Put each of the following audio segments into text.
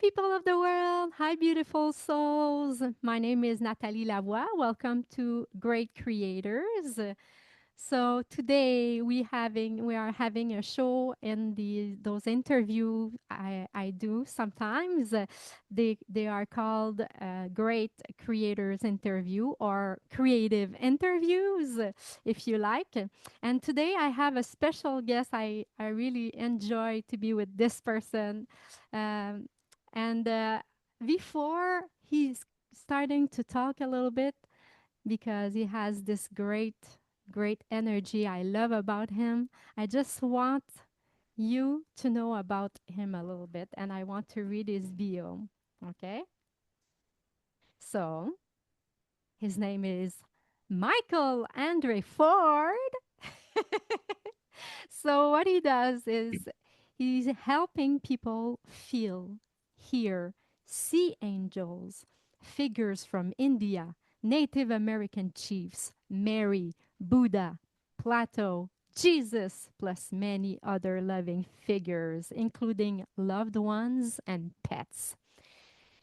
people of the world. Hi, beautiful souls. My name is Nathalie Lavoie. Welcome to Great Creators. So today we are having a show in those interviews I do sometimes. They are called Great Creators Interview or Creative Interviews, if you like. And today I have a special guest. I really enjoy to be with this person. Um, and before he's starting to talk a little bit, because he has this great energy I love about him. I just want you to know about him a little bit, and I want to read his bio. Okay? So, his name is Michael André Ford. So, what he does is he's helping people feel, hear, see angels, figures from India, Native American chiefs, Mary, Buddha, Plato, Jesus, plus many other loving figures, including loved ones and pets.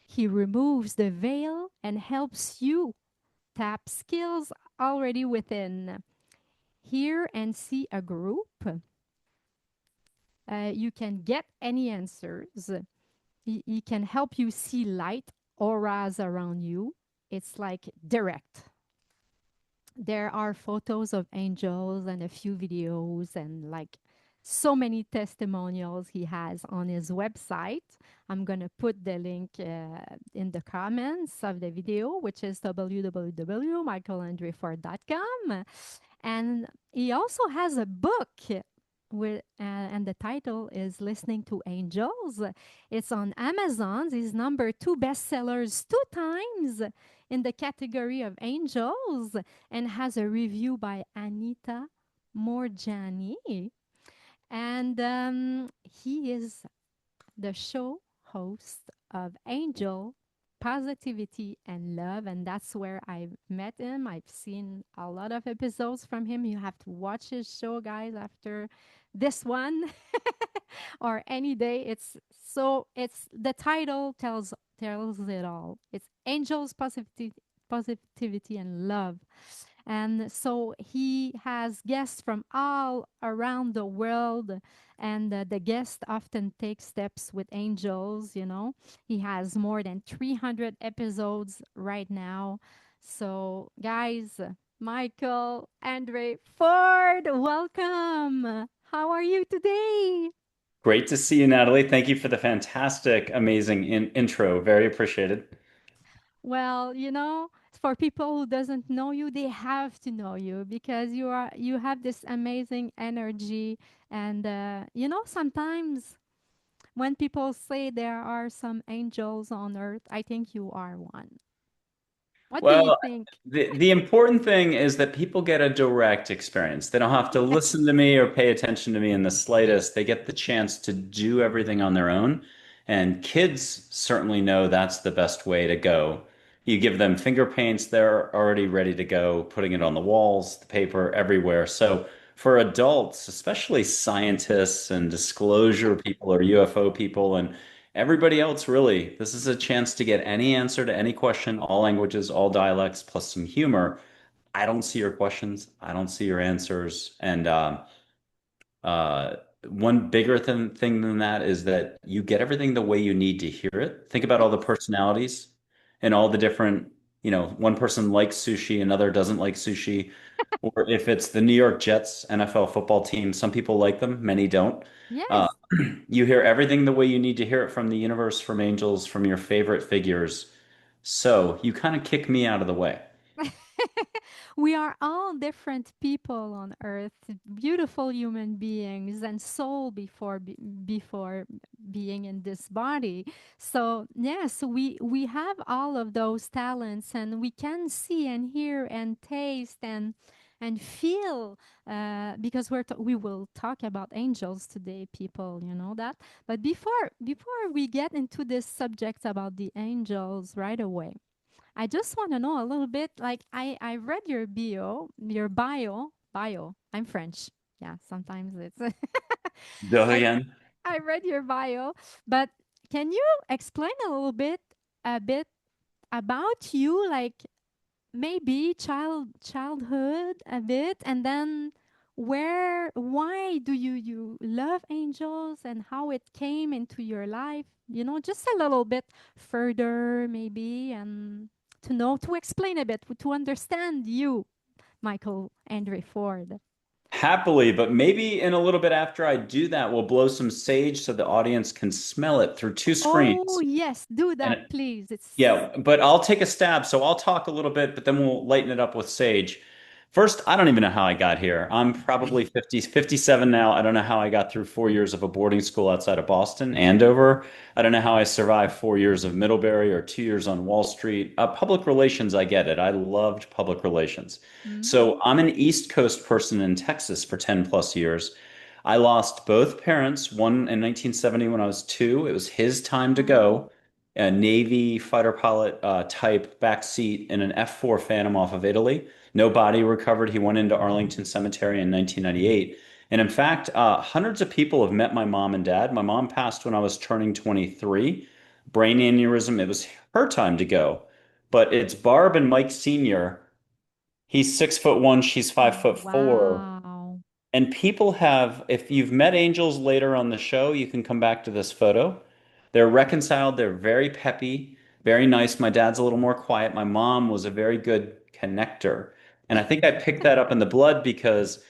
He removes the veil and helps you tap skills already within. Hear and see a group. You can get any answers. He can help you see light, auras around you. It's like direct. There are photos of angels and a few videos and like so many testimonials he has on his website. I'm going to put the link in the comments of the video, which is www.michaelandreford.com. And he also has a book and the title is Listening to Angels. It's on Amazon. It's number 2 bestsellers 2 times in the category of angels and has a review by Anita Morjani. And he is the show host of Angel Positivity and Love, and that's where I met him. I've seen a lot of episodes from him. You have to watch his show, guys, after this one or any day. It's the title tells it all. It's Angels Positivity and Love. And so he has guests from all around the world, and the guest often takes steps with angels. He has more than 300 episodes right now. So, guys, Michael Andre Ford, welcome. How are you today? Great to see you, Natalie. Thank you for the fantastic, amazing intro. Very appreciated. Well, for people who doesn't know you, they have to know you because you have this amazing energy, and sometimes when people say there are some angels on earth, I think you are one. What do you Well, think? the important thing is that people get a direct experience. They don't have to listen to me or pay attention to me in the slightest. They get the chance to do everything on their own. And kids certainly know that's the best way to go. You give them finger paints, they're already ready to go, putting it on the walls, the paper, everywhere. So for adults, especially scientists and disclosure people or UFO people and everybody else, really, this is a chance to get any answer to any question, all languages, all dialects, plus some humor. I don't see your questions. I don't see your answers. And uh, one bigger thing than that is that you get everything the way you need to hear it. Think about all the Yes. personalities and all the different, one person likes sushi, another doesn't like sushi. Or if it's the New York Jets NFL football team, some people like them, many don't. Uh, Yes. you hear everything the way you need to hear it from the universe, from angels, from your favorite figures. So you kind of kick me out of the way. We are all different people on earth, beautiful human beings and soul before being in this body. So yes, we have all of those talents, and we can see and hear and taste and feel, because we will talk about angels today, people, you know that. But before we get into this subject about the angels right away, I just want to know a little bit. Like I read your bio. I'm French. Yeah, sometimes it's. Go I again. I read your bio, but Can you explain a bit about you, like maybe childhood a bit, and then why do you love angels and how it came into your life? Just a little bit further, maybe, and to explain a bit, to understand you, Michael Andre Ford. Happily, but maybe in a little bit after I do that, we'll blow some sage so the audience can smell it through two Oh screens. yes, do that, And please. It's yeah, but I'll take a stab. So I'll talk a little bit, but then we'll lighten it up with Sage. First, I don't even know how I got here. I'm probably 50, 57 now. I don't know how I got through 4 years of a boarding school outside of Boston, Andover. I don't know how I survived 4 years of Middlebury or 2 years on Wall Street. Public relations, I get it. I loved public relations. So mm, I'm an East Coast person in Texas for 10 plus years. I lost both parents, one in 1970 when I was two. It was his time to oh, go. A Navy fighter pilot type backseat in an F-4 Phantom off of Italy. No body recovered. He went into Arlington Cemetery in 1998. And in fact, hundreds of people have met my mom and dad. My mom passed when I was turning 23. Brain aneurysm. It was her time to go. But it's Barb and Mike Sr. He's 6'1", she's 5'4". wow. And people have, if you've met angels later on the show, you can come back to this photo. They're reconciled. They're very peppy, very nice. My dad's a little more quiet. My mom was a very good connector. And I think I picked that up in the blood because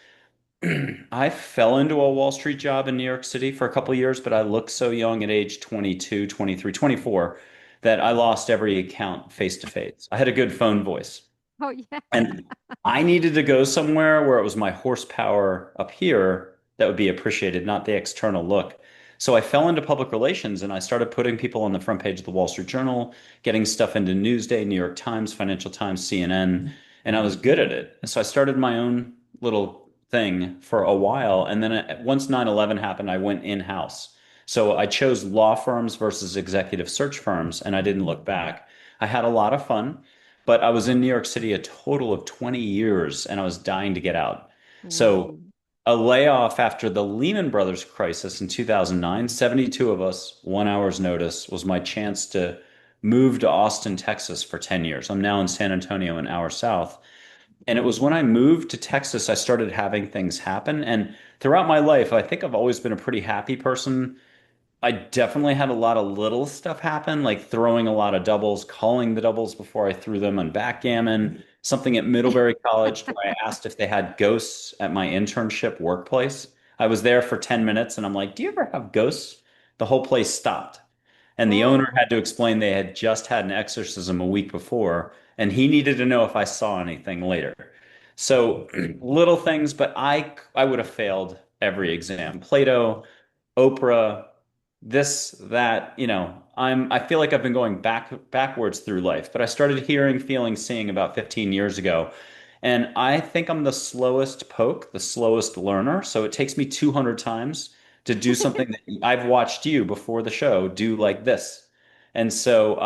I fell into a Wall Street job in New York City for a couple of years, but I looked so young at age 22, 23, 24 that I lost every account face to face. I had a good phone voice. Oh yeah. And I needed to go somewhere where it was my horsepower up here that would be appreciated, not the external look. So I fell into public relations and I started putting people on the front page of the Wall Street Journal, getting stuff into Newsday, New York Times, Financial Times, CNN, and I was good at it. So I started my own little thing for a while. And then once 9/11 happened, I went in-house. So I chose law firms versus executive search firms, and I didn't look back. I had a lot of fun. But I was in New York City a total of 20 years and I was dying to get out. So Ooh. a layoff after the Lehman Brothers crisis in 2009, 72 of us, 1 hour's notice was my chance to move to Austin, Texas for 10 years. I'm now in San Antonio, an hour south. And it was when I moved to Texas, I started having things happen. And throughout my life, I think I've always been a pretty happy person. I definitely had a lot of little stuff happen, like throwing a lot of doubles, calling the doubles before I threw them on backgammon. Something at Middlebury College where I asked if they had ghosts at my internship workplace. I was there for 10 minutes and I'm like, "Do you ever have ghosts?" The whole place stopped. And the owner Oh, had to explain they had just had an exorcism a week before, and he needed to know if I saw anything later. So little things, but I would have failed every exam. Plato, Oprah, this, that, I feel like I've been going backwards through life, but I started hearing, feeling, seeing about 15 years ago. And I think I'm the slowest poke, the slowest learner. So it takes me 200 times to do something that I've watched you before the show do like this. And so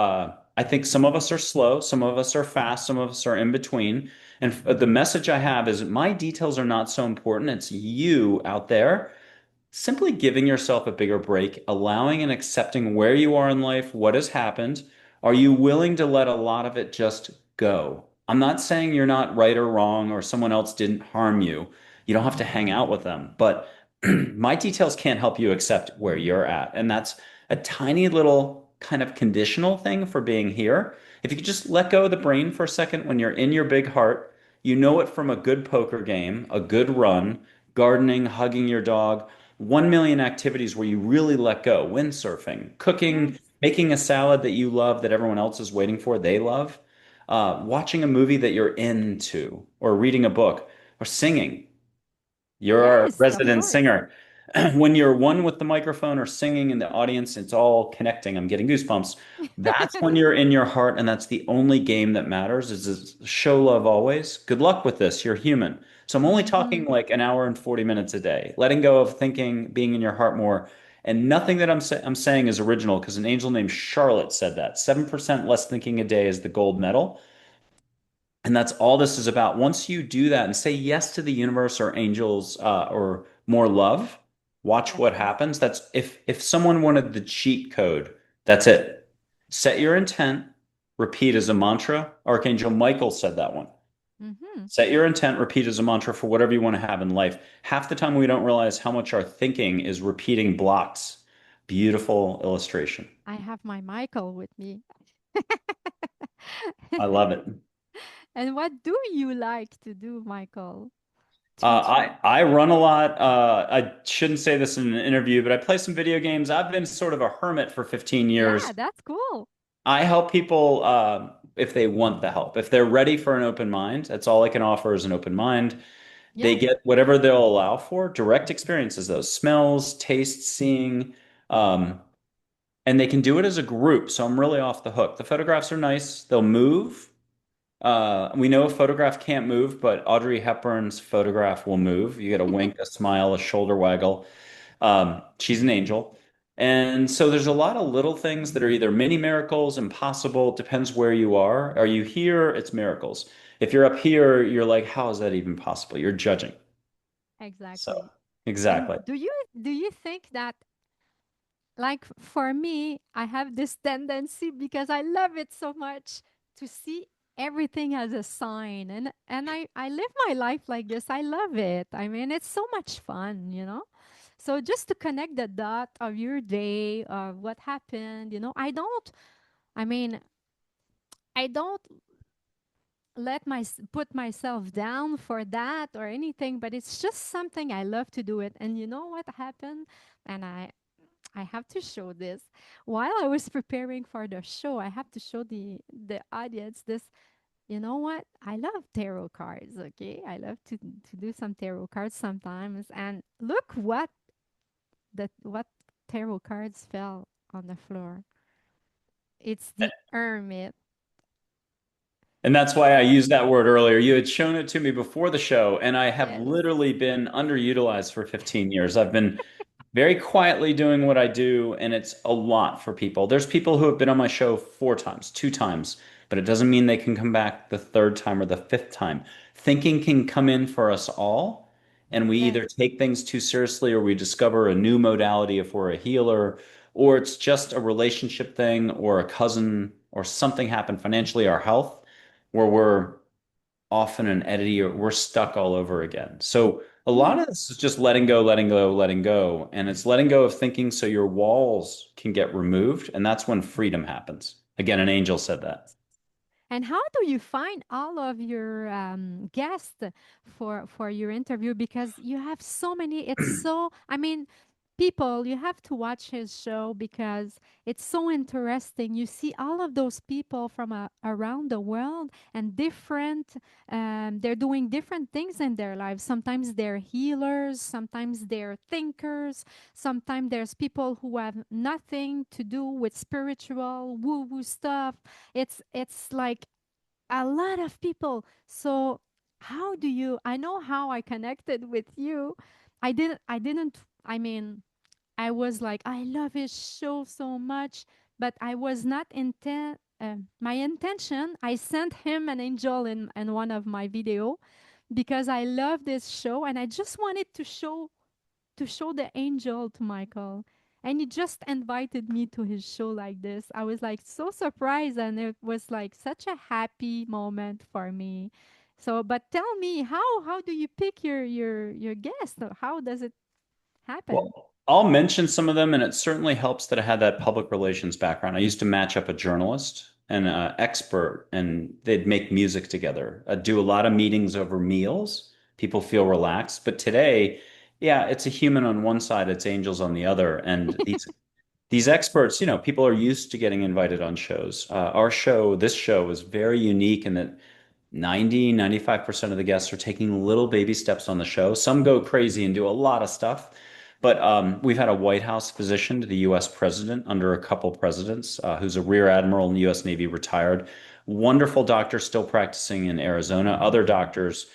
I think some of us are slow, some of us are fast, some of us are in between. And the message I have is my details are not so important. It's you out there simply giving yourself a bigger break, allowing and accepting where you are in life, what has happened. Are you willing to let a lot of it just go? I'm not saying you're not right or wrong or someone else didn't harm you. You don't have to hang out with them. But my details can't help you accept where you're at. And that's a tiny little kind of conditional thing for being here. If you could just let go of the brain for a second when you're in your big heart, you know it from a good poker game, a good run, gardening, hugging your dog, 1 million activities where you really let go. Windsurfing, cooking, yes. making a salad that you love that everyone else is waiting for, they love. Watching a movie that you're into, or reading a book, or singing. You're a Yes, of resident course. singer. When you're one with the microphone or singing in the audience, it's all connecting. I'm getting goosebumps. That's when you're in your heart, and that's the only game that matters is show love always. Good luck with this. You're human. So I'm only talking Hmm. like an hour and 40 minutes a day, letting go of thinking, being in your heart more. And nothing that I'm saying is original because an angel named Charlotte said that 7% less thinking a day is the gold medal. And that's all this is about. Once you do that and say yes to the universe or angels or more love, watch what Yes. happens. That's if someone wanted the cheat code. That's it. Set your intent, repeat as a mantra. Archangel Michael said that one. Mm-hmm. Set your intent, repeat as a mantra for whatever you want to have in life. Half the time we don't realize how much our thinking is repeating blocks. Beautiful illustration. I have my Michael with me. I love it. And what do you like to do, Michael? I run a lot. I shouldn't say this in an interview, but I play some video games. I've been sort of a hermit for 15 Yeah, years. that's cool. I help people if they want the help. If they're ready for an open mind, that's all I can offer is an open mind. They Yes, get whatever they'll allow for, direct experiences, those smells, tastes, seeing, um, and they can do it as a group. So I'm really off the hook. The photographs are nice. They'll move. We know a photograph can't move, but Audrey Hepburn's photograph will move. You get a wink, a smile, a shoulder waggle. She's an angel. And so there's a lot of little things that are either mini miracles, impossible, depends where you are. Are you here? It's miracles. If you're up here, you're like, how is that even possible? You're judging. So, exactly. And exactly. do you think that, like, for me, I have this tendency because I love it so much to see everything as a sign, and I live my life like this. I love it. I mean, it's so much fun. So just to connect the dot of your day, of what happened. I mean, I don't put myself down for that or anything, but it's just something I love to do it. And you know what happened? And I have to show this. While I was preparing for the show, I have to show the audience this. You know what? I love tarot cards, okay? I love to do some tarot cards sometimes. And look what tarot cards fell on the floor. It's the Hermit. And that's why I used that word earlier. You had shown it to me before the show, and I have Yes. literally been underutilized for 15 years. I've been very quietly doing what I do, and it's a lot for people. There's people who have been on my show 4 times, 2 times, but it doesn't mean they can come back the third time or the fifth time. Thinking can come in for us all, and we Yes. either take things too seriously or we discover a new modality if we're a healer, or it's just a relationship thing or a cousin or something happened financially, our health, where we're often an entity or we're stuck all over again. So a lot Mm. of this is just letting go, letting go, letting go. And it's letting go of thinking so your walls can get removed. And that's when freedom happens. Again, an angel said that. And how do you find all of your guests for your interview? Because you have so many. It's so. I mean, people. You have to watch his show because it's so interesting. You see all of those people from around the world and different. They're doing different things in their lives. Sometimes they're healers. Sometimes they're thinkers. Sometimes there's people who have nothing to do with spiritual woo woo stuff. It's like a lot of people. So how do you I know how I connected with you. I didn't I mean, I was like, I love his show so much, but I was not intent my intention. I sent him an angel in one of my video because I love this show and I just wanted to show the angel to Michael. And he just invited me to his show like this. I was like so surprised, and it was like such a happy moment for me. So, but tell me, how do you pick your guest? How does it happen? Well, I'll mention some of them, and it certainly helps that I had that public relations background. I used to match up a journalist and an expert, and they'd make music together. I'd do a lot of meetings over meals. People feel relaxed. But today, yeah, it's a human on one side, it's angels on the other. And these experts, people are used to getting invited on shows. This show is very unique in that 95% of the guests are taking little baby steps on the show. Some go crazy and do a lot of stuff. But we've had a White House physician to the U.S. president under a couple presidents, who's a rear admiral in the U.S. Navy, retired. Wonderful doctor, still practicing in Arizona. Other doctors.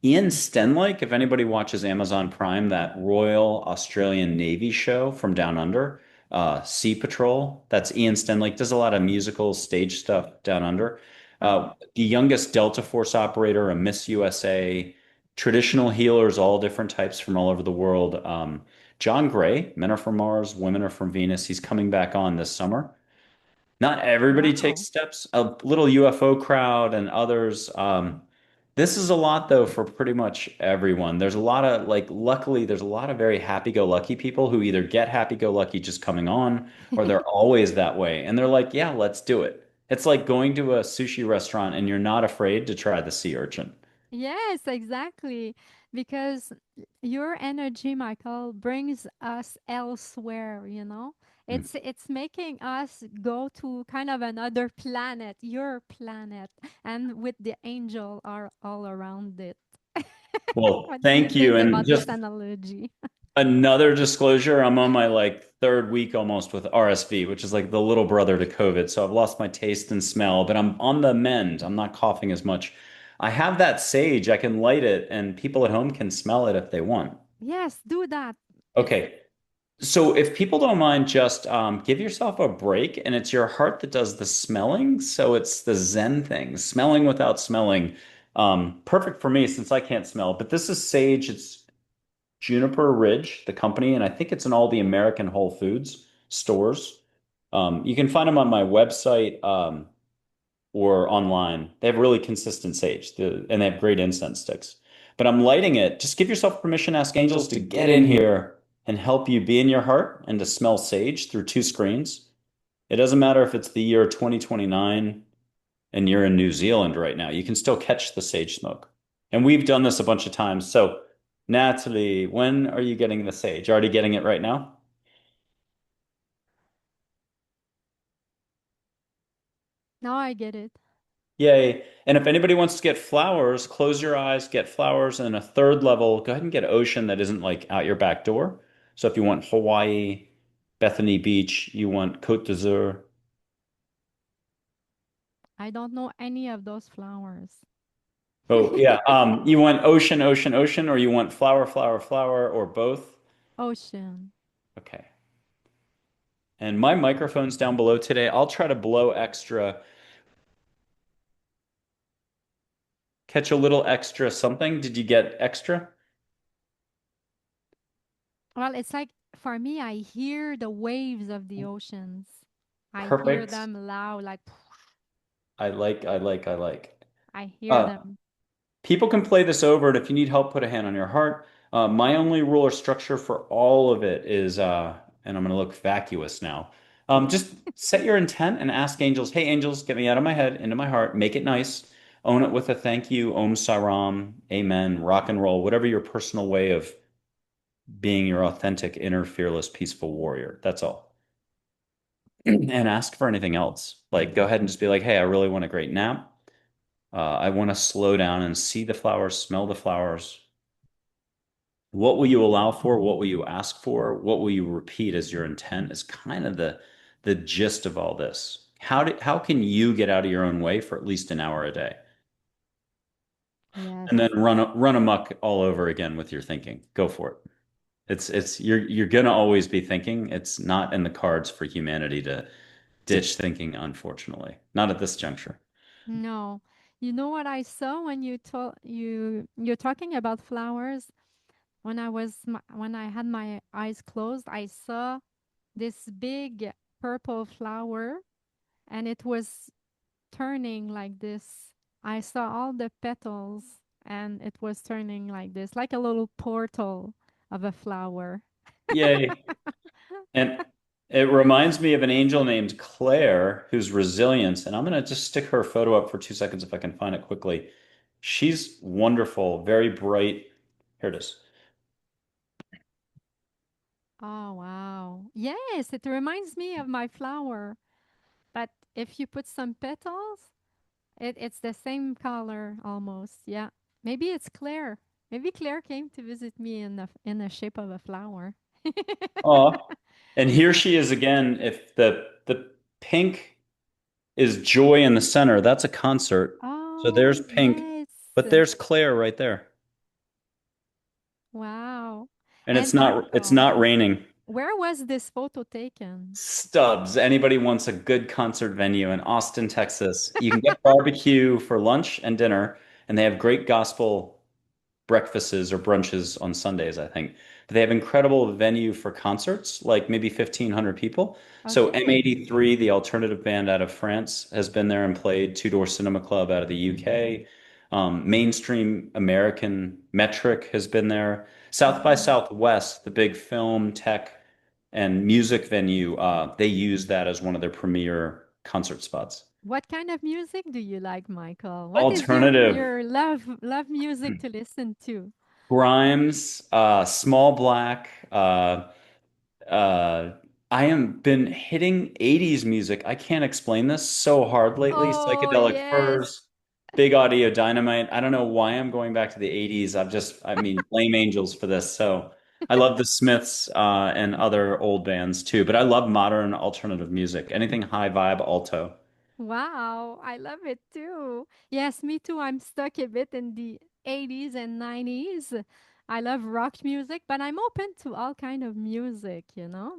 Ian Stenlake, if anybody watches Amazon Prime, that Royal Australian Navy show from Down Under, Sea Patrol, that's Ian Stenlake, does a lot of musical stage stuff down under. Oh, The youngest Delta Force operator, a Miss USA, traditional healers, all different types from all over the world. John Gray, Men Are From Mars, Women Are From Venus. He's coming back on this summer. Not everybody takes Wow. steps. A little UFO crowd and others. This is a lot though for pretty much everyone. There's a lot of like, luckily, there's a lot of very happy-go-lucky people who either get happy-go-lucky just coming on, or they're always that way. And they're like, yeah, let's do it. It's like going to a sushi restaurant and you're not afraid to try the sea urchin. Yes, exactly. Because your energy, Michael, brings us elsewhere, you know? Mm. It's making us go to kind of another planet, your planet, and with the angel are all around it. Well, What do you thank you. think And about this just analogy? another disclosure, I'm on my like third week almost with RSV, which is like the little brother to COVID. So I've lost my taste and smell, but I'm on the mend. I'm not coughing as much. I have that sage. I can light it and people at home can smell it if they want. Yes, do that. It's Okay. So if people don't mind, just give yourself a break and it's your heart that does the smelling. So it's the Zen thing, smelling without smelling. Perfect for me since I can't smell, but this is sage. It's Juniper Ridge, the company, and I think it's in all the American Whole Foods stores. You can find them on my website or online. They have really consistent sage, and they have great incense sticks. But I'm lighting it. Just give yourself permission, ask angels to get in here and help you be in your heart and to smell sage through two screens. It doesn't matter if it's the year 2029 and you're in New Zealand right now, you can still catch the sage smoke. And we've done this a bunch of times. So, Natalie, when are you getting the sage? Already getting it right now? now I get it. Yay. And if anybody wants to get flowers, close your eyes, get flowers. And a third level, go ahead and get ocean that isn't like out your back door. So if you want Hawaii, Bethany Beach, you want Côte d'Azur. I don't know any of those flowers. Oh, yeah. You want ocean, ocean, ocean, or you want flower, flower, flower, or both? Ocean. Okay. And my microphone's down below today. I'll try to blow extra, catch a little extra something. Did you get extra? Well, it's like for me, I hear the waves of the oceans. I hear Perfect. them loud, like I like. I hear Uh, them. People can play this over, and if you need help, put a hand on your heart. My only rule or structure for all of it is, and I'm going to look vacuous now. Just set your intent and ask angels, hey, angels, get me out of my head, into my heart, make it nice. Own it with a thank you, Om Saram, Amen, rock and roll, whatever your personal way of being your authentic, inner, fearless, peaceful warrior. That's all. And ask for anything else. Like, go ahead and just be like, hey, I really want a great nap. I want to slow down and see the flowers, smell the flowers. What will you allow for? What will you ask for? What will you repeat as your intent is kind of the gist of all this. How can you get out of your own way for at least an hour a day? And then Yes. run amok all over again with your thinking. Go for it. It's you're gonna always be thinking. It's not in the cards for humanity to ditch thinking, unfortunately. Not at this juncture. No. You know what I saw when you're talking about flowers? When I had my eyes closed, I saw this big purple flower and it was turning like this. I saw all the petals and it was turning like this, like a little portal of a flower. Yay. And it reminds me of an angel named Claire who's resilience. And I'm going to just stick her photo up for 2 seconds if I can find it quickly. She's wonderful, very bright. Here it is. Oh, wow. Yes, it reminds me of my flower. But if you put some petals, it's the same color almost. Yeah. Maybe it's Claire. Maybe Claire came to visit me in the shape of a flower. Oh, and here she is again. If the pink is joy in the center, that's a concert. So Oh, there's pink, yes. but there's Claire right there. Wow. And And it's Michael, not raining. where was this photo taken? Stubbs. Anybody wants a good concert venue in Austin, Texas? You can get barbecue for lunch and dinner, and they have great gospel breakfasts or brunches on Sundays, I think. But they have incredible venue for concerts, like maybe 1,500 people. So Okay. M83, the alternative band out of France, has been there and played. Two Door Cinema Club out of the UK. Mainstream American Metric has been there. South by Mm. Southwest, the big film, tech, and music venue, they use that as one of their premier concert spots. What kind of music do you like, Michael? What is Alternative. your love music to listen to? Grimes, Small Black. Uh, I am been hitting 80s music. I can't explain this so hard lately. Oh, Psychedelic yes. Furs, Big Audio Dynamite. I don't know why I'm going back to the 80s. I mean, blame Angels for this. So I love the Smiths and other old bands too, but I love modern alternative music. Anything high vibe, alto. Wow, I love it too. Yes, me too. I'm stuck a bit in the 80s and 90s. I love rock music, but I'm open to all kind of music, you know?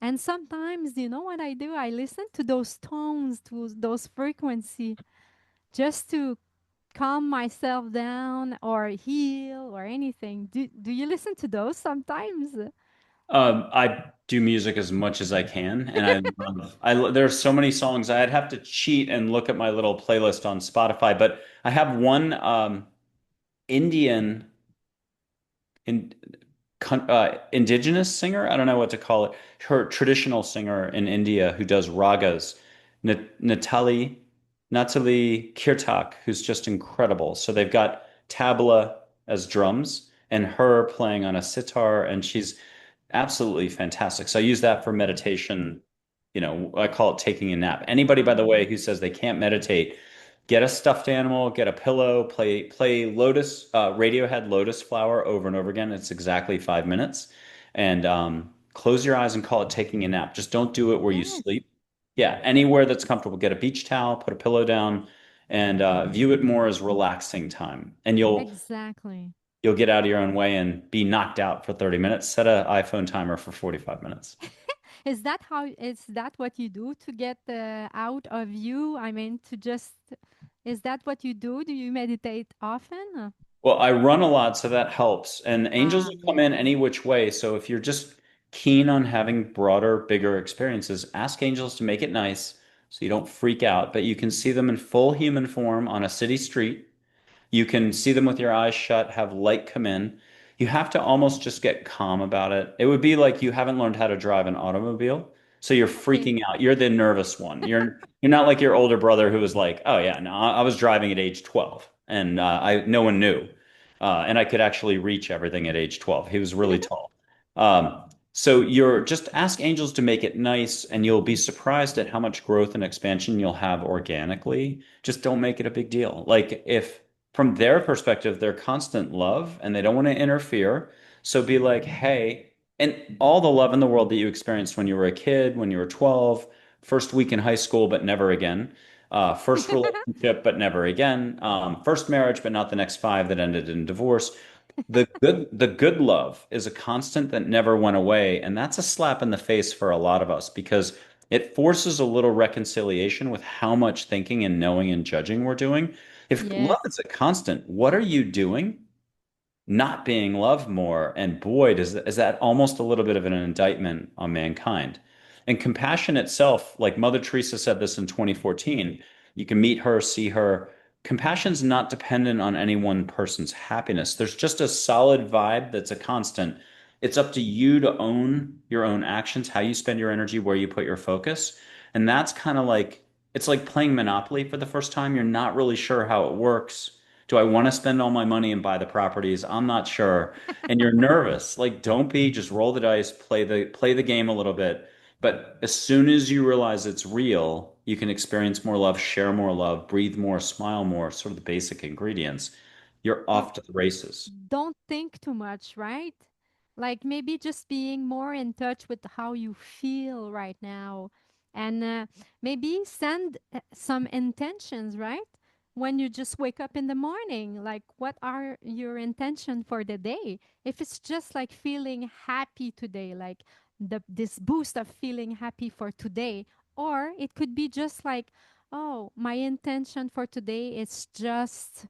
And sometimes, you know what I do? I listen to those tones, to those frequency, just to calm myself down or heal or anything. Do you listen to those sometimes? I do music as much as I can, and there's so many songs. I'd have to cheat and look at my little playlist on Spotify, but I have one Indian in indigenous singer. I don't know what to call it. Her traditional singer in India who does ragas, Nathalie Kirtak, who's just incredible. So they've got tabla as drums and her playing on a sitar, and she's absolutely fantastic. So I use that for meditation. You know, I call it taking a nap. Anybody, by the way, who says they can't meditate, get a stuffed animal, get a pillow, play Lotus, Radiohead Lotus Flower over and over again. It's exactly 5 minutes, and close your eyes and call it taking a nap. Just don't do it where you Yes, sleep. Yeah, anywhere that's comfortable. Get a beach towel, put a pillow down, and view it more as relaxing time. And exactly. you'll get out of your own way and be knocked out for 30 minutes. Set an iPhone timer for 45 minutes. Is that what you do to get out of you? I mean, to just, is that what you do? Do you meditate often? Well, I run a lot, so that helps. And angels will come in Yes. any which way. So if you're just keen on having broader, bigger experiences, ask angels to make it nice so you don't freak out. But you can see them in full human form on a city street. You can see them with your eyes shut, have light come in. You have to almost just get calm about it. It would be like you haven't learned how to drive an automobile, so you're Okay. freaking out. You're the nervous one. You're not like your older brother who was like, "Oh yeah, no, I was driving at age 12, and I no one knew, and I could actually reach everything at age 12." He was really tall. So you're just ask angels to make it nice, and you'll be surprised at how much growth and expansion you'll have organically. Just don't make it a big deal. Like if from their perspective, they're constant love and they don't want to interfere. So be like, hey, and all the love in the world that you experienced when you were a kid, when you were 12, first week in high school, but never again. First relationship, but never again. First marriage, but not the next five that ended in divorce. The good love is a constant that never went away, and that's a slap in the face for a lot of us because it forces a little reconciliation with how much thinking and knowing and judging we're doing. If love Yes. is a constant, what are you doing not being loved more? And boy, is that almost a little bit of an indictment on mankind. And compassion itself, like Mother Teresa said this in 2014, you can meet her, see her. Compassion's not dependent on any one person's happiness. There's just a solid vibe that's a constant. It's up to you to own your own actions, how you spend your energy, where you put your focus. And that's kind of like it's like playing Monopoly for the first time. You're not really sure how it works. Do I want to spend all my money and buy the properties? I'm not sure. And you're nervous. Like, don't be, just roll the dice, play the game a little bit. But as soon as you realize it's real, you can experience more love, share more love, breathe more, smile more, sort of the basic ingredients. You're And off to the races. don't think too much, right? Like maybe just being more in touch with how you feel right now. And maybe send some intentions, right? When you just wake up in the morning, like what are your intention for the day? If it's just like feeling happy today, like this boost of feeling happy for today, or it could be just like, Oh, my intention for today is just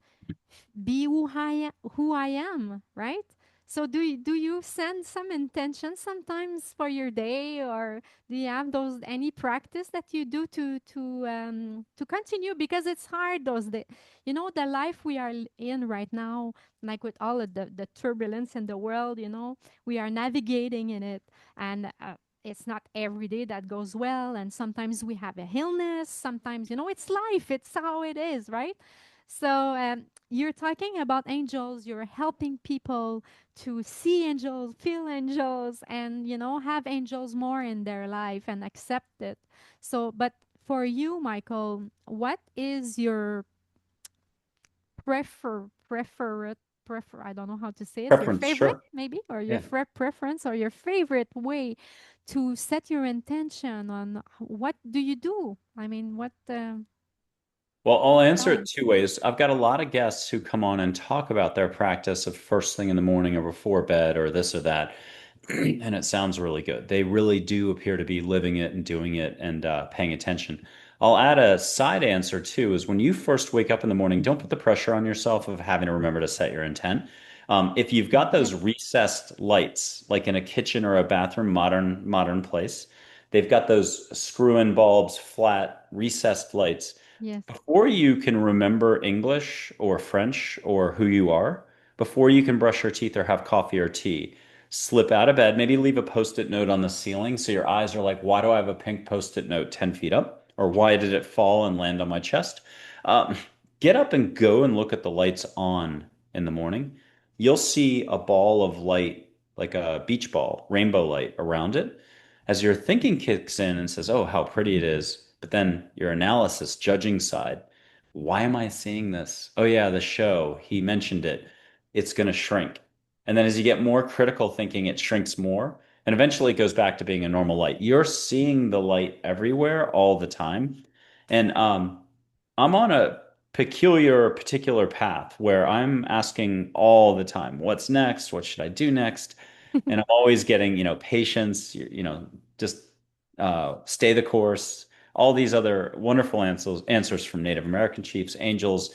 be who I am, right? So do you send some intention sometimes for your day, or do you have those any practice that you do to continue, because it's hard those days. You know, the life we are in right now, like with all of the turbulence in the world, you know, we are navigating in it, and it's not every day that goes well, and sometimes we have a illness, sometimes, you know, it's life, it's how it is, right? So you're talking about angels, you're helping people to see angels, feel angels, and, you know, have angels more in their life and accept it. So, but for you, Michael, what is your prefer, I don't know how to say it, your Preference, favorite sure. maybe, or your Yeah. preference, or your favorite way to set your intention on what do you do? I mean, Well, I'll answer it balance? two ways. I've got a lot of guests who come on and talk about their practice of first thing in the morning or before bed or this or that. And it sounds really good. They really do appear to be living it and doing it and paying attention. I'll add a side answer too, is when you first wake up in the morning, don't put the pressure on yourself of having to remember to set your intent. If you've got those Yes, recessed lights, like in a kitchen or a bathroom, modern place, they've got those screw-in bulbs, flat, recessed lights. yes. Before you can remember English or French or who you are, before you can brush your teeth or have coffee or tea, slip out of bed, maybe leave a post-it note on the ceiling so your eyes are like, why do I have a pink post-it note 10 feet up? Or why did it fall and land on my chest? Um, get up and go and look at the lights on in the morning. You'll see a ball of light, like a beach ball, rainbow light around it. As your thinking kicks in and says, oh, how pretty it is. But then your analysis, judging side, why am I seeing this? Oh, yeah, the show. He mentioned it. It's going to shrink. And then as you get more critical thinking, it shrinks more. And eventually it goes back to being a normal light. You're seeing the light everywhere all the time. And I'm on a particular path where I'm asking all the time, what's next? What should I do next? And I'm always getting, patience, just stay the course, all these other wonderful answers from Native American chiefs, angels,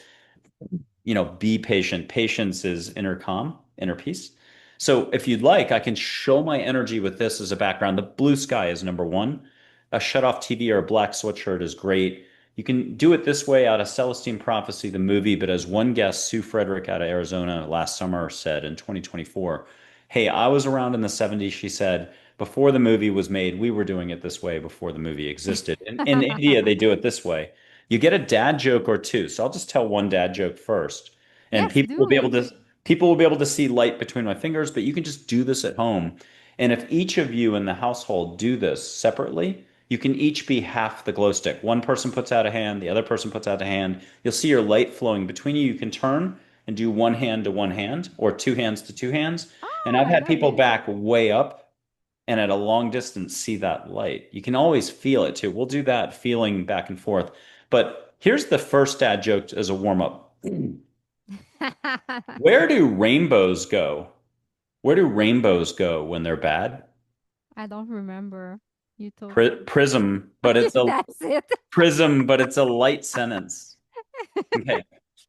be patient. Patience is inner calm, inner peace. So if you'd like, I can show my energy with this as a background. The blue sky is number one. A shut off TV or a black sweatshirt is great. You can do it this way out of Celestine Prophecy, the movie, but as one guest, Sue Frederick out of Arizona last summer said in 2024, hey, I was around in the 70s, she said, before the movie was made, we were doing it this way before the movie existed. In India, they do it this way. You get a dad joke or two. So I'll just tell one dad joke first. And Yes, do it. people will be able to see light between my fingers, but you can just do this at home. And if each of you in the household do this separately, you can each be half the glow stick. One person puts out a hand, the other person puts out a hand. You'll see your light flowing between you. You can turn and do one hand to one hand or two hands to two hands. And Oh, I've I had love people it. back way up and at a long distance see that light. You can always feel it too. We'll do that feeling back and forth. But here's the first dad joke as a warm up. Where do rainbows go? Where do rainbows go when they're bad? I don't remember. You told. Prism, but it's a That's it. light sentence. Okay.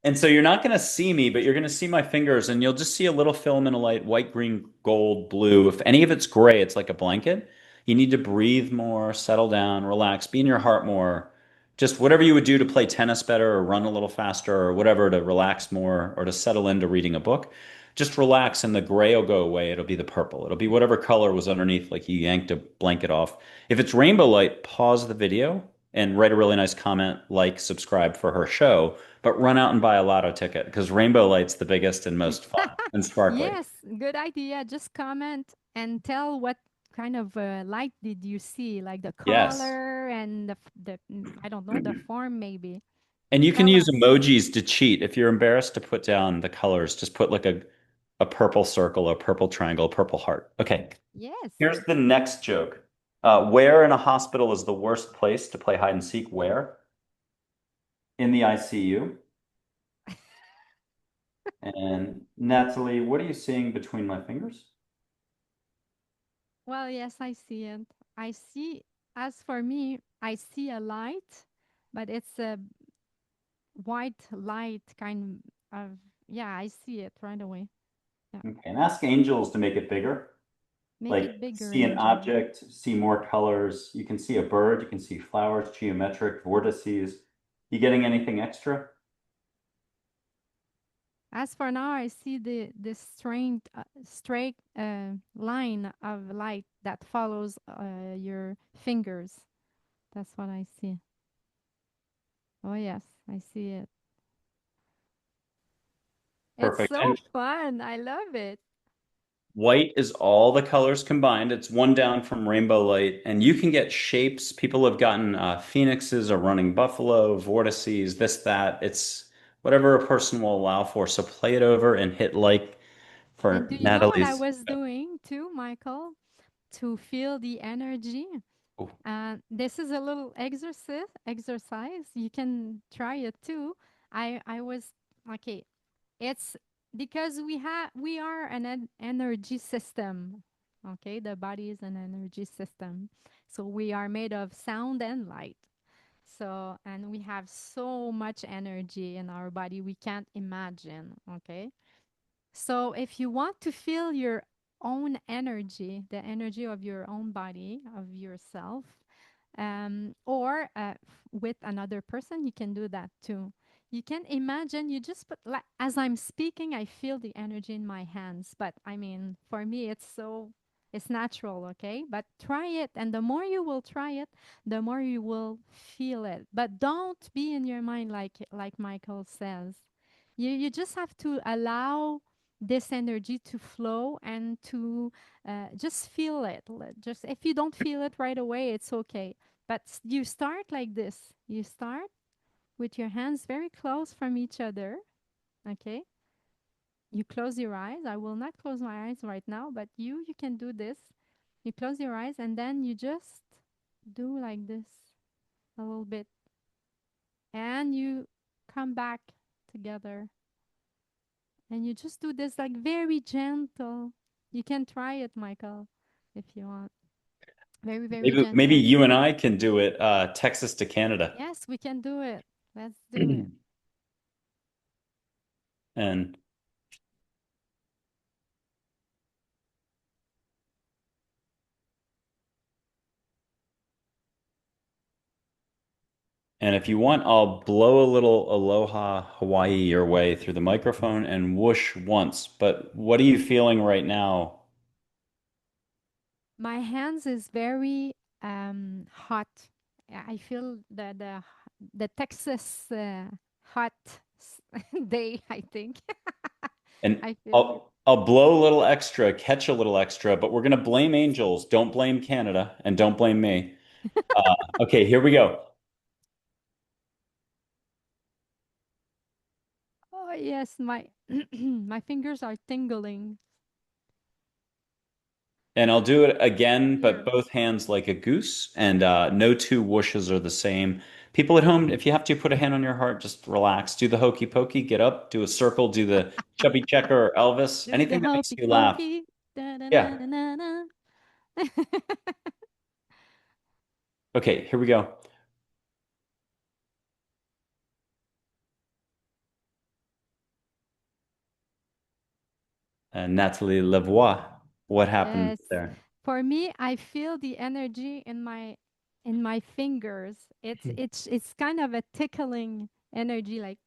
And so you're not going to see me, but you're going to see my fingers, and you'll just see a little filament of light, white, green, gold, blue. If any of it's gray, it's like a blanket. You need to breathe more, settle down, relax, be in your heart more. Just whatever you would do to play tennis better or run a little faster or whatever to relax more or to settle into reading a book. Just relax, and the gray will go away. It'll be the purple. It'll be whatever color was underneath, like you yanked a blanket off. If it's rainbow light, pause the video and write a really nice comment, like, subscribe for her show, but run out and buy a lotto ticket because Rainbow Light's the biggest and most fun and sparkly. Yes, good idea. Just comment and tell what kind of light did you see, like the Yes. color and I don't know, the form maybe. And you can Tell use us. emojis to cheat. If you're embarrassed to put down the colors, just put like a purple circle, a purple triangle, a purple heart. Okay. Yes. Here's the next joke. Where in a hospital is the worst place to play hide and seek? Where? In the ICU. And Natalie, what are you seeing between my fingers? Well, yes, I see it. I see, as for me, I see a light, but it's a white light kind of, yeah, I see it right away. Yeah. Okay, and ask angels to make it bigger. Make Like it bigger, see an angel. object, see more colors. You can see a bird, you can see flowers, geometric vortices. You getting anything extra? As for now, I see the straight line of light that follows your fingers. That's what I see. Oh yes, I see it. It's Perfect. so And fun. I love it. white is all the colors combined. It's one down from rainbow light, and you can get shapes. People have gotten phoenixes, a running buffalo, vortices, this, that. It's whatever a person will allow for. So play it over and hit like And for do you know what I Natalie's. was doing too, Michael, to feel the energy? Oh, This is a little exercise. You can try it too. I was okay. It's because we are an energy system. Okay, the body is an energy system. So we are made of sound and light. So and we have so much energy in our body we can't imagine. Okay, so if you want to feel your own energy, the energy of your own body, of yourself, or with another person, you can do that too. You can imagine, you just put, like, as I'm speaking, I feel the energy in my hands. But I mean, for me, it's natural, okay? But try it. And the more you will try it, the more you will feel it. But don't be in your mind like Michael says. You just have to allow this energy to flow and to just feel it. Just if you don't feel it right away, it's okay. But you start like this. You start with your hands very close from each other. Okay. You close your eyes. I will not close my eyes right now, but you can do this. You close your eyes and then you just do like this a little bit, and you come back together, and you just do this like very gentle. You can try it, Michael, if you want. Very, very maybe gentle. you and I can do it, Texas to Canada. Yes, we can do it. Let's do it. And And if you want, I'll blow a little aloha Hawaii your way through the microphone and whoosh once. But what are you feeling right now? My hands is very hot. I feel the Texas hot day, I think. And I feel it. I'll blow a little extra, catch a little extra, but we're gonna blame angels. Don't blame Canada and don't blame me. Okay, here we go. Oh yes, my my fingers are tingling And I'll do it again, but here. both hands like a goose, and no two whooshes are the same. People at home, if you have to put a hand on your heart, just relax. Do the hokey pokey, get up, do a circle, do the chubby checker or Elvis, Do the anything that makes hokey you laugh. pokey. Da, da, Yeah. na, na, na, na. Okay, here we go. Nathalie Lavoie, what happened Yes. there? For me, I feel the energy in my fingers. It's kind of a tickling energy, like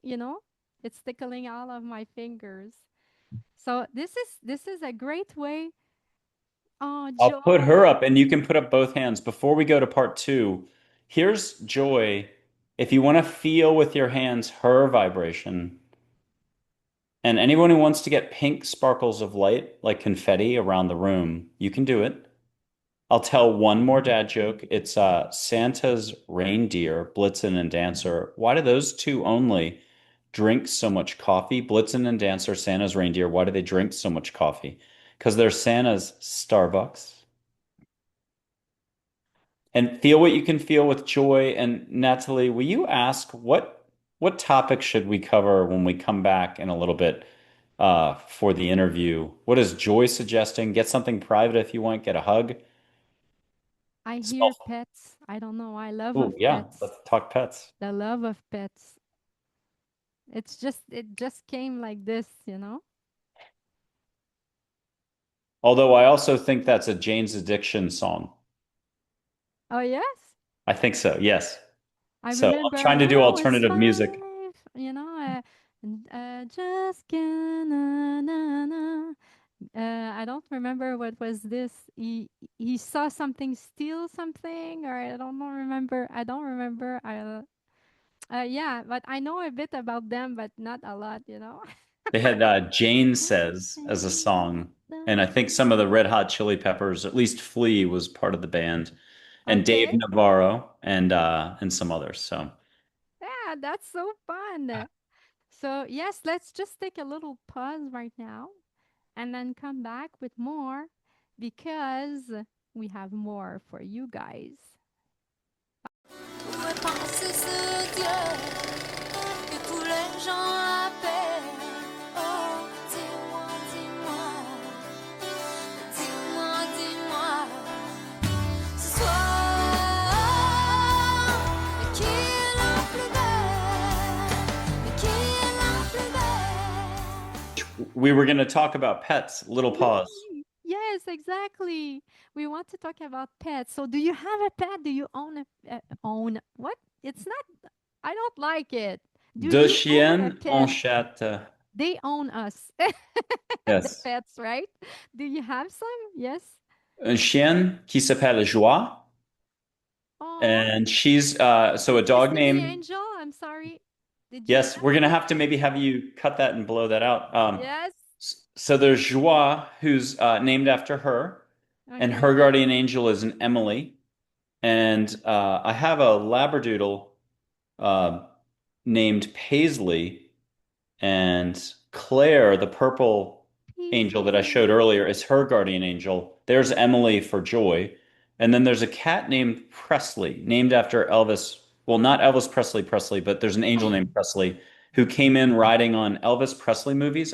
you know, it's tickling all of my fingers. So this is a great way. Oh, I'll put her joy. up and you can put up both hands. Before we go to part two, here's Joy. If you want to feel with your hands her vibration, and anyone who wants to get pink sparkles of light like confetti around the room, you can do it. I'll tell one more dad joke. It's Santa's reindeer, Blitzen and Dancer. Why do those two only drink so much coffee? Blitzen and Dancer, Santa's reindeer. Why do they drink so much coffee? Because they're Santa's Starbucks. And feel what you can feel with Joy. And Natalie, will you ask what topic should we cover when we come back in a little bit for the interview? What is Joy suggesting? Get something private if you want, get a hug. I hear Small. pets. I don't know. I love Oh, of yeah. pets. Let's talk pets. The love of pets. It just came like this. Although I also think that's a Jane's Addiction song. Oh yes. I think so. Yes. I So I'm remember trying to when do I was alternative music. 5, and, just gonna na, na. I don't remember what was this. He saw something steal something, or I don't know, remember. I don't remember. Yeah, but I know a bit about them, but not a lot. They had Jane Says as a song. And I think some of the Red Hot Chili Peppers, at least Flea was part of the band, and Dave Okay. Navarro and some others. So Yeah, that's so fun. So yes, let's just take a little pause right now and then come back with more because we have more for you guys. Tout me penser sur Dieu que tous les gens appellent. Oh, dis-moi, dis-moi, dis-moi, dis-moi, ce soir, mais qui est la plus belle? Mais qui est la plus belle? we were going to talk about pets. Little We pause. Yes, exactly. We want to talk about pets. So, do you have a pet? Do you own what? It's not. I don't like it. Do Deux you own a chiennes, un pet? chat. They own us, the Yes. pets, right? Do you have some? Yes. Un chien qui s'appelle Joie. Oh, And she's so a is this dog to be name. Angel? I'm sorry. Did you Yes, have? we're gonna have to maybe have you cut that and blow that out. Yes. So there's Joie, who's named after her, and Okay. her guardian angel is an Emily. And I have a Labradoodle uh, named Paisley, and Claire, the purple angel that I showed Paisley. earlier, is her guardian angel. There's Emily for joy. And then there's a cat named Presley, named after Elvis. Well, not Elvis Presley, but there's an angel named Presley who came in riding on Elvis Presley movies.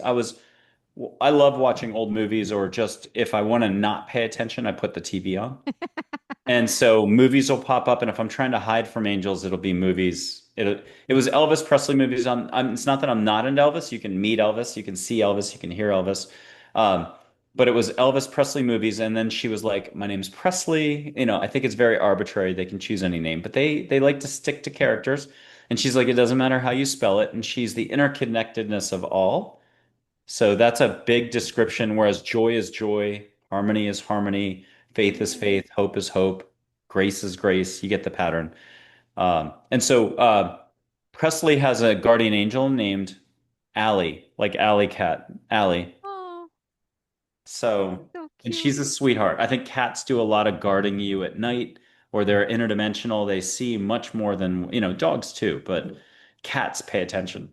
I love watching old movies, or just if I want to not pay attention, I put the TV on. And so movies will pop up, and if I'm trying to hide from angels, it'll be movies. It was Elvis Presley movies. It's not that I'm not into Elvis. You can meet Elvis, you can see Elvis, you can hear Elvis. Um, but it was Elvis Presley movies, and then she was like, "My name's Presley." I think it's very arbitrary. They can choose any name, but they like to stick to characters. And she's like, "It doesn't matter how you spell it." And she's the interconnectedness of all. So that's a big description, whereas joy is joy, harmony is harmony, faith is Mm. faith, hope is hope, grace is grace. You get the pattern. And so Presley has a guardian angel named Allie, like Alley Cat, Allie. Oh, So, so and cute. she's a sweetheart. I think cats do a lot of guarding you at night, or they're interdimensional. They see much more than, dogs too, but cats pay attention.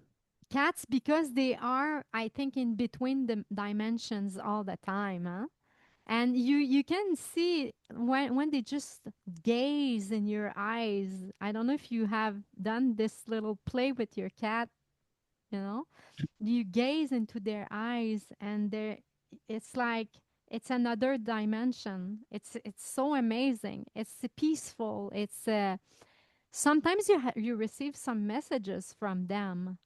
Cats, because they are, I think, in between the dimensions all the time, huh? And you can see when they just gaze in your eyes. I don't know if you have done this little play with your cat, you know. You gaze into their eyes and it's like it's another dimension. It's so amazing. It's peaceful. It's sometimes you receive some messages from them,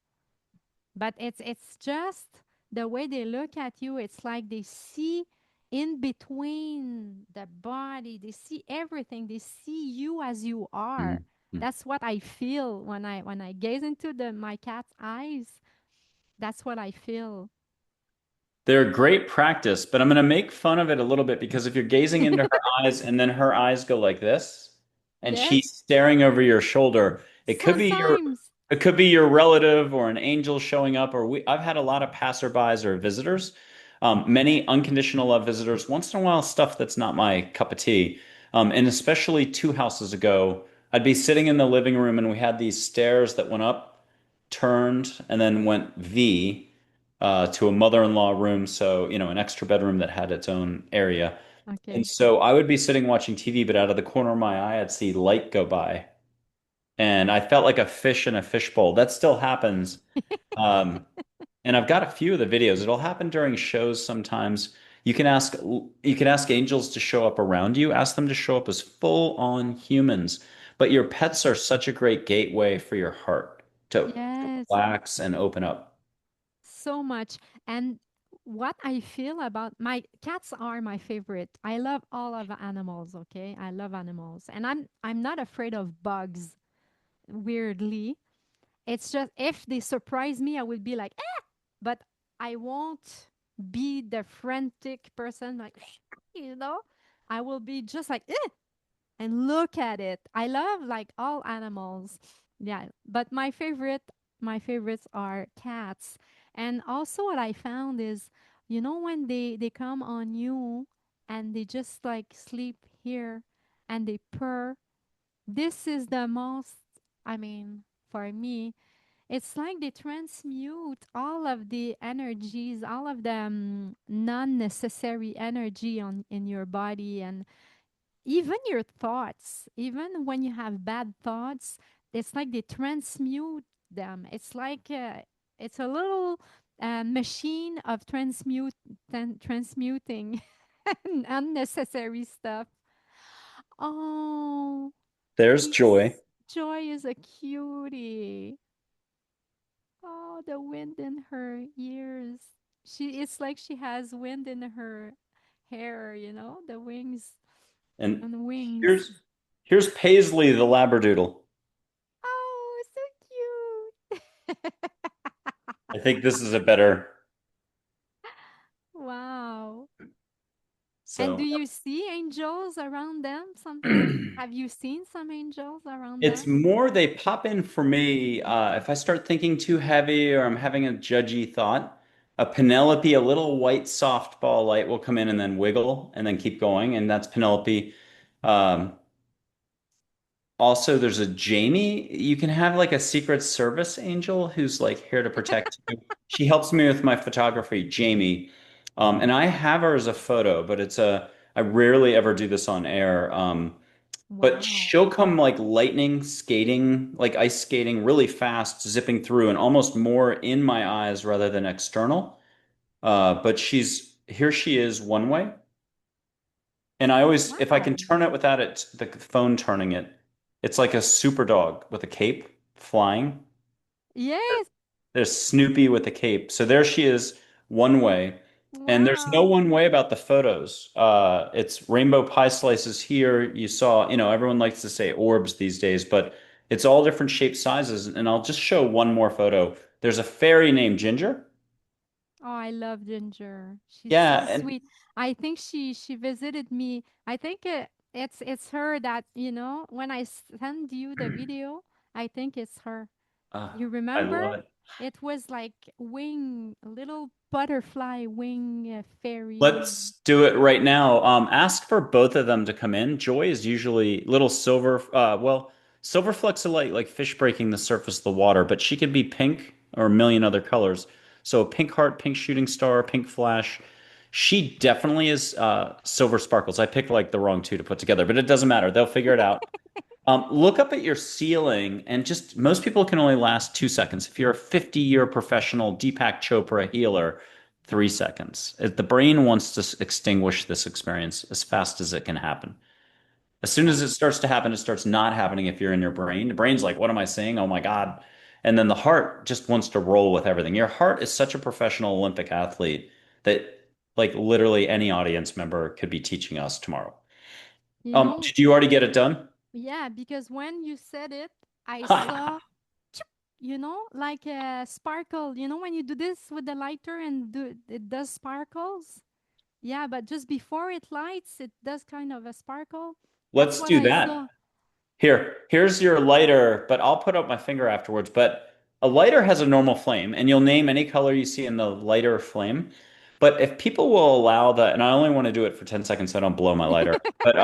but it's just the way they look at you. It's like they see in between the body. They see everything. They see you as you are. Mhm. That's what I feel when I gaze into the my cat's eyes. That's what I feel. They're great practice, but I'm going to make fun of it a little bit because if you're gazing into her eyes and then her eyes go like this and she's Yes, staring over your shoulder, it could be your sometimes. it could be your relative or an angel showing up, or I've had a lot of passerbys or visitors, many unconditional love visitors, once in a while stuff that's not my cup of tea. And especially 2 houses ago, I'd be sitting in the living room and we had these stairs that went up, turned, and then went V to a mother-in-law room, so an extra bedroom that had its own area. And Okay. so I would be sitting watching TV, but out of the corner of my eye, I'd see light go by, and I felt like a fish in a fishbowl. That still happens, um, and I've got a few of the videos. It'll happen during shows sometimes. You can ask angels to show up around you, ask them to show up as full on humans. But your pets are such a great gateway for your heart to Yes, relax and open up. so much. And what I feel about my cats are my favorite. I love all of animals, okay? I love animals. And I'm not afraid of bugs, weirdly. It's just if they surprise me, I will be like, eh! But I won't be the frantic person like, you know? I will be just like, eh! And look at it. I love like all animals. Yeah, but my favorites are cats. And also what I found is, when they come on you and they just like sleep here and they purr, this is the most, I mean, for me, it's like they transmute all of the energies, all of the non-necessary energy on in your body, and even your thoughts, even when you have bad thoughts, it's like they transmute them. It's like it's a little machine of transmuting unnecessary stuff. Oh, There's Joy. he's Joy is a cutie. Oh, the wind in her ears. It's like she has wind in her hair, the wings And and wings. here's Paisley the Labradoodle. Oh, so cute. I think this is a better. Wow. And do So you see angels around them sometimes? Have you seen some angels around it's them? more they pop in for me if I start thinking too heavy or I'm having a judgy thought. A Penelope, a little white softball light will come in and then wiggle and then keep going, and that's Penelope. Um, Also, there's a Jamie. You can have like a Secret Service angel who's like here to protect you. She helps me with my photography, Jamie. And I have her as a photo, but I rarely ever do this on air. But Wow. she'll come like lightning skating, like ice skating really fast, zipping through and almost more in my eyes rather than external. But here she is one way. And I always, if I can Wow. turn it without the phone turning it, it's like a super dog with a cape flying. Yes. There's Snoopy with a cape. So there she is, one way. And there's no Wow. one way about the photos. It's rainbow pie slices here. You saw, everyone likes to say orbs these days, but it's all different shapes, sizes. And I'll just show one more photo. There's a fairy named Ginger. Oh, I love Ginger. She's Yeah, so and sweet. I think she visited me. I think it's her that, when I send you the video, I think it's her. uh, You I remember? love it. It was like a little butterfly wing fairy. Let's do it right now. Ask for both of them to come in. Joy is usually little silver, silver flecks of light, like fish breaking the surface of the water, but she could be pink or a million other colors. So a pink heart, pink shooting star, pink flash. She definitely is silver sparkles. I picked like the wrong two to put together, but it doesn't matter. They'll figure it out. Look up at your ceiling and just most people can only last 2 seconds. If you're a 50-year professional Deepak Chopra healer, 3 seconds. The brain wants to extinguish this experience as fast as it can happen. As soon as it starts to happen, it starts not happening if you're in your brain. The brain's like, what am I saying? Oh my God. And then the heart just wants to roll with everything. Your heart is such a professional Olympic athlete that like literally any audience member could be teaching us tomorrow. You know, Did you already get it done? yeah, because when you said it, I saw, like a sparkle. You know, when you do this with the lighter and it does sparkles? Yeah, but just before it lights, it does kind of a sparkle. That's Let's what do I that. saw. Here's your lighter, but I'll put up my finger afterwards. But a lighter has a normal flame, and you'll name any color you see in the lighter flame. But if people will allow that, and I only want to do it for 10 seconds so I don't blow my lighter, but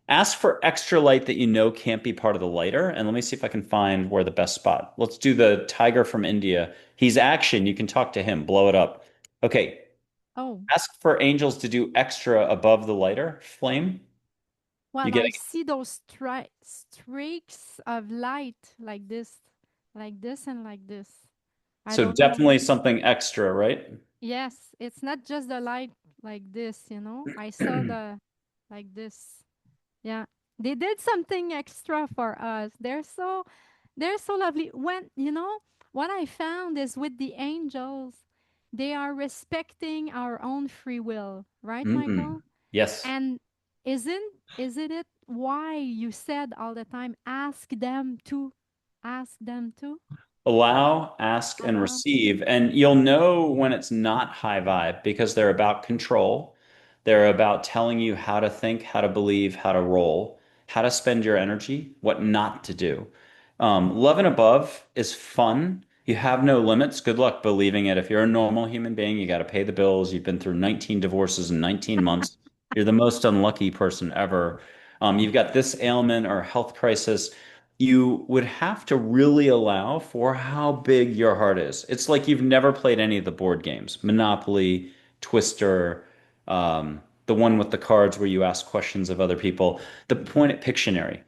ask for extra light that you know can't be part of the lighter. And let me see if I can find where the best spot. Let's do the tiger from India. He's action. You can talk to him, blow it up. Okay. Oh, Ask for angels to do extra above the lighter flame. You well, get I see those streaks of light like this, and like this. I so don't know. definitely something extra, right? Yes, it's not just the light like this, I saw the like this. Yeah. They did something extra for us. They're so lovely. When, what I found is with the angels, they are respecting our own free will, right, Mm-mm. Michael? Yes. And isn't it why you said all the time, ask them to Allow, ask, and allow? receive. And you'll know when it's not high vibe because they're about control. They're about telling you how to think, how to believe, how to roll, how to spend your energy, what not to do. Love and above is fun. You have no limits. Good luck believing it. If you're a normal human being, you got to pay the bills. You've been through 19 divorces in 19 months. You're the most unlucky person ever. You've got this ailment or health crisis. You would have to really allow for how big your heart is. It's like you've never played any of the board games, Monopoly, Twister, the one with the cards where you ask questions of other people, the point at Pictionary.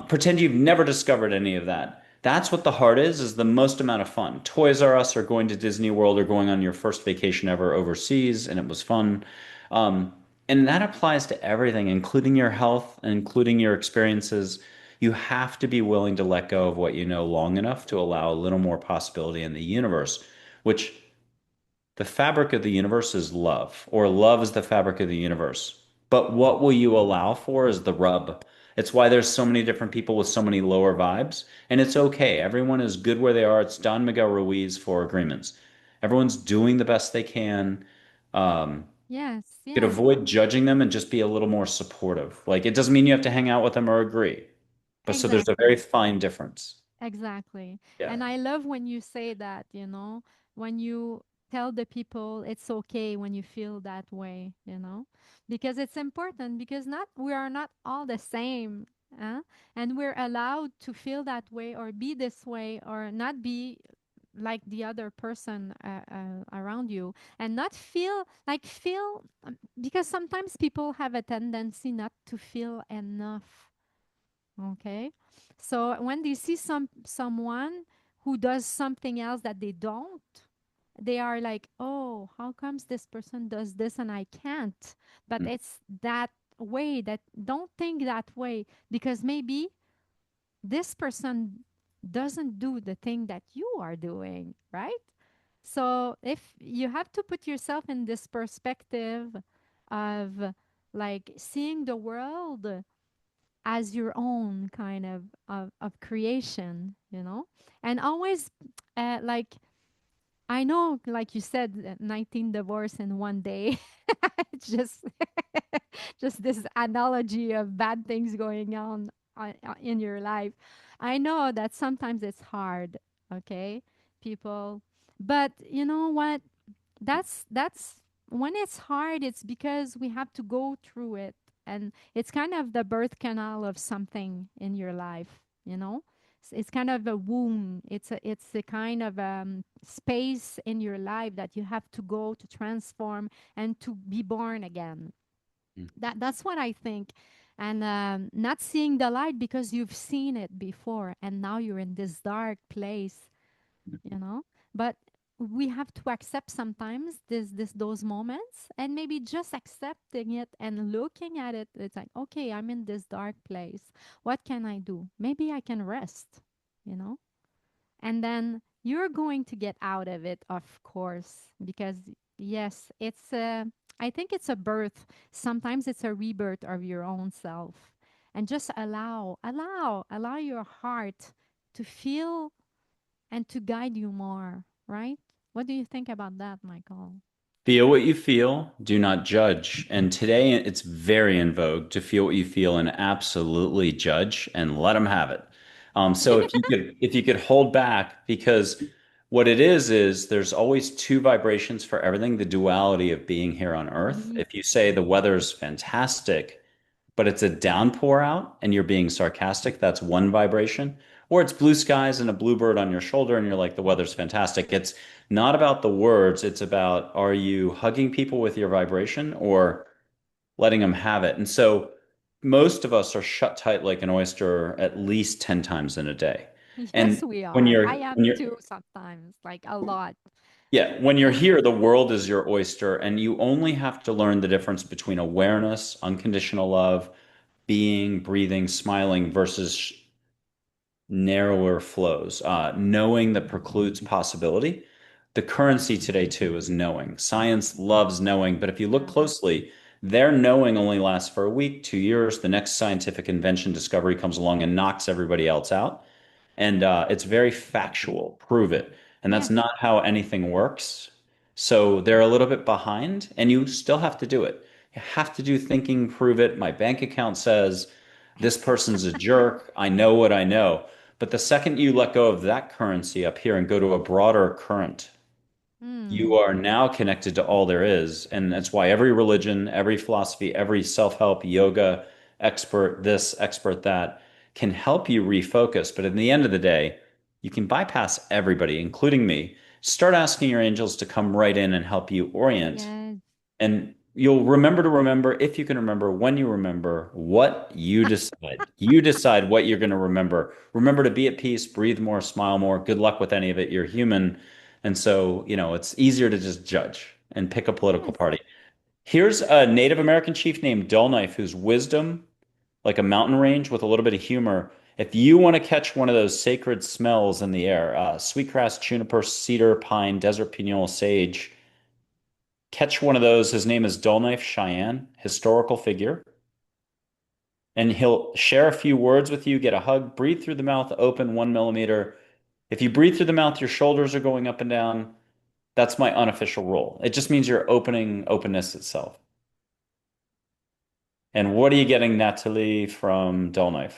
Pretend you've never discovered any of that. That's what the heart is the most amount of fun. Toys R Us or going to Disney World or going on your first vacation ever overseas, and it was fun. And that applies to everything, including your health, including your experiences. You have to be willing to let go of what you know long enough to allow a little more possibility in the universe, which the fabric of the universe is love, or love is the fabric of the universe. But what will you allow for is the rub. It's why there's so many different people with so many lower vibes, and it's okay. Everyone is good where they are. It's Don Miguel Ruiz for agreements. Everyone's doing the best they can. Um, Yes, you could yes, avoid judging them and just be a little more supportive. Like it doesn't mean you have to hang out with them or agree. But so there's a very exactly. fine difference. Exactly. Yeah. And I love when you say that, when you tell the people it's okay when you feel that way, because it's important because not we are not all the same, and we're allowed to feel that way or be this way or not be like the other person around you and not feel because sometimes people have a tendency not to feel enough. Okay. So when they see someone who does something else that they don't, they are like, "Oh, how comes this person does this and I can't?" But it's that way that don't think that way because maybe this person doesn't do the thing that you are doing, right? So if you have to put yourself in this perspective of like seeing the world as your own kind of creation, and always like I know, like you said, 19 divorce in one day. It's just this analogy of bad things going on in your life. I know that sometimes it's hard, okay, people, but you know what, that's when it's hard, it's because we have to go through it, and it's kind of the birth canal of something in your life, it's kind of a womb, it's a kind of space in your life that you have to go to transform and to be born again. That's what I think. And not seeing the light because you've seen it before and now you're in this dark place, you know but we have to accept sometimes this those moments, and maybe just accepting it and looking at it, it's like, okay, I'm in this dark place, what can I do? Maybe I can rest, you know and then you're going to get out of it, of course, because yes, I think it's a birth, sometimes it's a rebirth of your own self. And just allow your heart to feel and to guide you more, right? What do you think about that, Michael? Feel what you feel, do not judge. And today it's very in vogue to feel what you feel and absolutely judge and let them have it. So if you could hold back, because what it is there's always two vibrations for everything, the duality of being here on Earth. Ye- If you say the weather's fantastic, but it's a downpour out and you're being sarcastic, that's one vibration. Or it's blue skies and a bluebird on your shoulder and you're like, the weather's fantastic. It's not about the words, it's about are you hugging people with your vibration or letting them have it? And so most of us are shut tight like an oyster at least 10 times in a day. Yes, And we when are. I you're am when you're too sometimes, like a lot. Yeah, when you're here, the world is your oyster, and you only have to learn the difference between awareness, unconditional love, being, breathing, smiling versus narrower flows. Knowing that precludes possibility. The currency today, too, is knowing. Science loves knowing, but if you look Yeah. closely, their knowing only lasts for a week, 2 years. The next scientific invention discovery comes along and knocks everybody else out. And it's very factual, prove it. And that's Yes. not how anything works. So they're a little bit behind, and you still have to do it. You have to do thinking, prove it. My bank account says this person's a jerk. I know what I know. But the second you let go of that currency up here and go to a broader current, you Hmm. are now connected to all there is. And that's why every religion, every philosophy, every self-help, yoga, expert this, expert that can help you refocus. But at the end of the day, you can bypass everybody, including me. Start asking your angels to come right in and help you orient, Yes. and you'll remember to remember, if you can remember, when you remember, what you decide. You decide what you're going to remember. Remember to be at peace, breathe more, smile more. Good luck with any of it. You're human. And so, it's easier to just judge and pick a political Yes. party. Here's a Native American chief named Dullknife whose wisdom, like a mountain range with a little bit of humor. If you want to catch one of those sacred smells in the air, sweetgrass, juniper, cedar, pine, desert pinon, sage, catch one of those. His name is Dullknife Cheyenne, historical figure. And he'll share a few words with you, get a hug, breathe through the mouth, open 1 millimeter. If you breathe through the mouth, your shoulders are going up and down. That's my unofficial rule. It just means you're opening openness itself. And what are you getting, Nathalie, from Dullknife?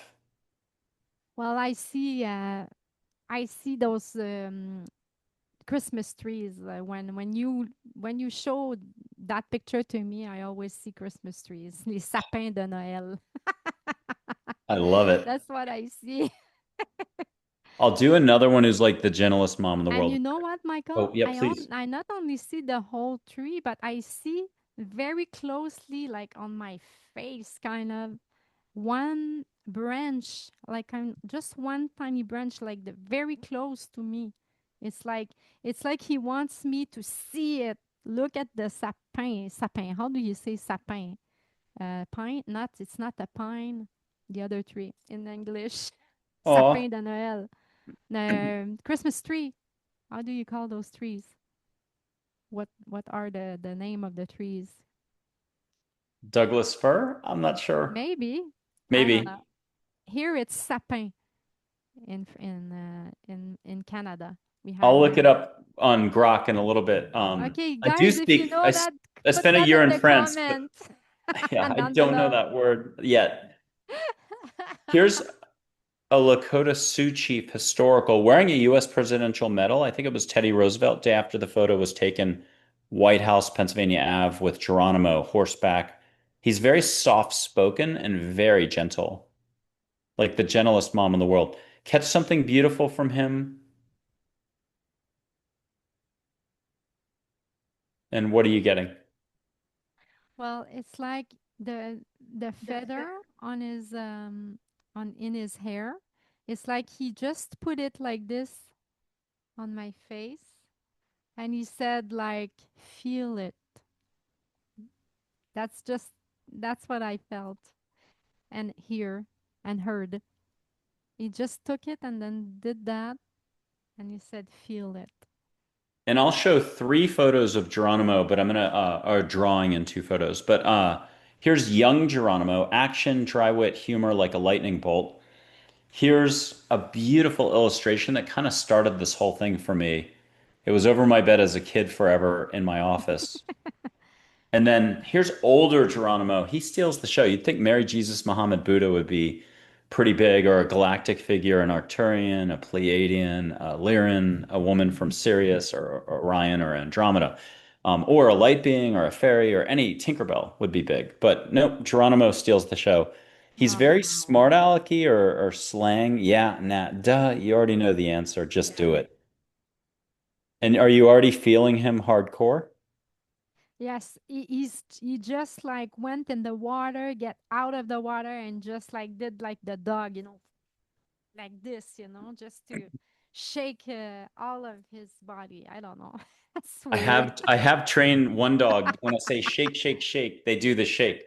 Well, I see those Christmas trees. When you show that picture to me, I always see Christmas trees, les sapins de Noël. I love it. That's what I see. I'll do another one who's like the gentlest mom in the And world. you know what, Michael? Oh, yeah, please. I not only see the whole tree, but I see very closely, like on my face, kind of one branch, like I'm just one tiny branch, like the very close to me. It's like he wants me to see it. Look at the sapin. Sapin. How do you say sapin? Pine? Not. It's not a pine. The other tree in English. Oh, Sapin de Noël. Christmas tree. How do you call those trees? What are the name of the trees? Douglas fir? I'm not sure. Maybe. I don't Maybe. know. Here it's sapin in Canada. We have I'll look it here. up on Grok in a little bit. Okay, I do guys, if you speak, know that, I put spent a that year in in the France, but comment yeah, I down don't know below. that word yet. Here's a Lakota Sioux chief historical wearing a U.S. presidential medal. I think it was Teddy Roosevelt, day after the photo was taken, White House, Pennsylvania Ave, with Geronimo horseback. He's very soft spoken and very gentle, like the gentlest mom in the world. Catch something beautiful from him. And what are you getting? Well, it's like the feather on his on in his hair. It's like he just put it like this on my face, and he said like, "Feel it." That's just that's what I felt and hear and heard. He just took it and then did that, and he said, "Feel it." And I'll show three photos of Geronimo, but I'm gonna or drawing in two photos. But here's young Geronimo, action, dry wit, humor like a lightning bolt. Here's a beautiful illustration that kind of started this whole thing for me. It was over my bed as a kid forever in my office. And then here's older Geronimo. He steals the show. You'd think Mary, Jesus, Muhammad, Buddha would be pretty big, or a galactic figure, an Arcturian, a Pleiadian, a Lyran, a woman from Sirius or Orion or Andromeda, or a light being or a fairy or any Tinkerbell would be big. But nope, Geronimo steals the show. He's Wow. very smart alecky or slang. Yeah, nah, duh. You already know the answer. Just do it. And are you already feeling him hardcore? Yes, he just like went in the water, get out of the water, and just like did like the dog, like this, just to shake all of his body. I don't know. That's I weird. have trained one dog. When I say shake, shake, shake, they do the shake.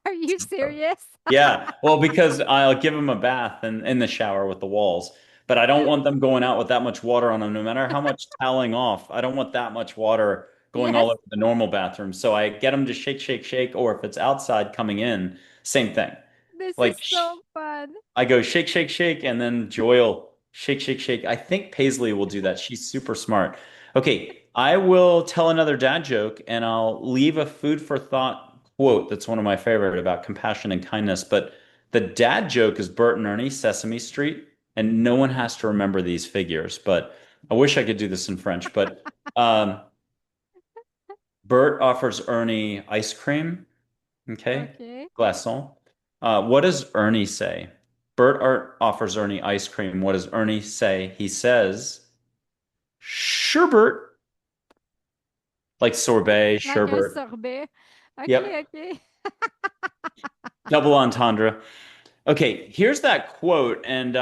Are you serious? Yeah, well, because I'll give them a bath in the shower with the walls, but I don't want them going out with that much water on them, no matter how much toweling off. I don't want that much water going all Yes, over the normal bathroom. So I get them to shake, shake, shake, or if it's outside coming in, same thing. this is Like so fun. I go shake, shake, shake, and then Joy will shake, shake, shake. I think Paisley will do that. She's super smart. Okay, I will tell another dad joke and I'll leave a food for thought quote that's one of my favorite about compassion and kindness. But the dad joke is Bert and Ernie, Sesame Street, and no one has to remember these figures. But I wish I could do this in French. But um, Bert offers Ernie ice cream. Okay. Okay. Glaçon. What does Ernie say? Bert Art offers Ernie ice cream. What does Ernie say? He says, sherbet. Like sorbet, Like un sherbet. sorbet. Okay, Yep. okay. Double entendre. Okay, here's that quote. And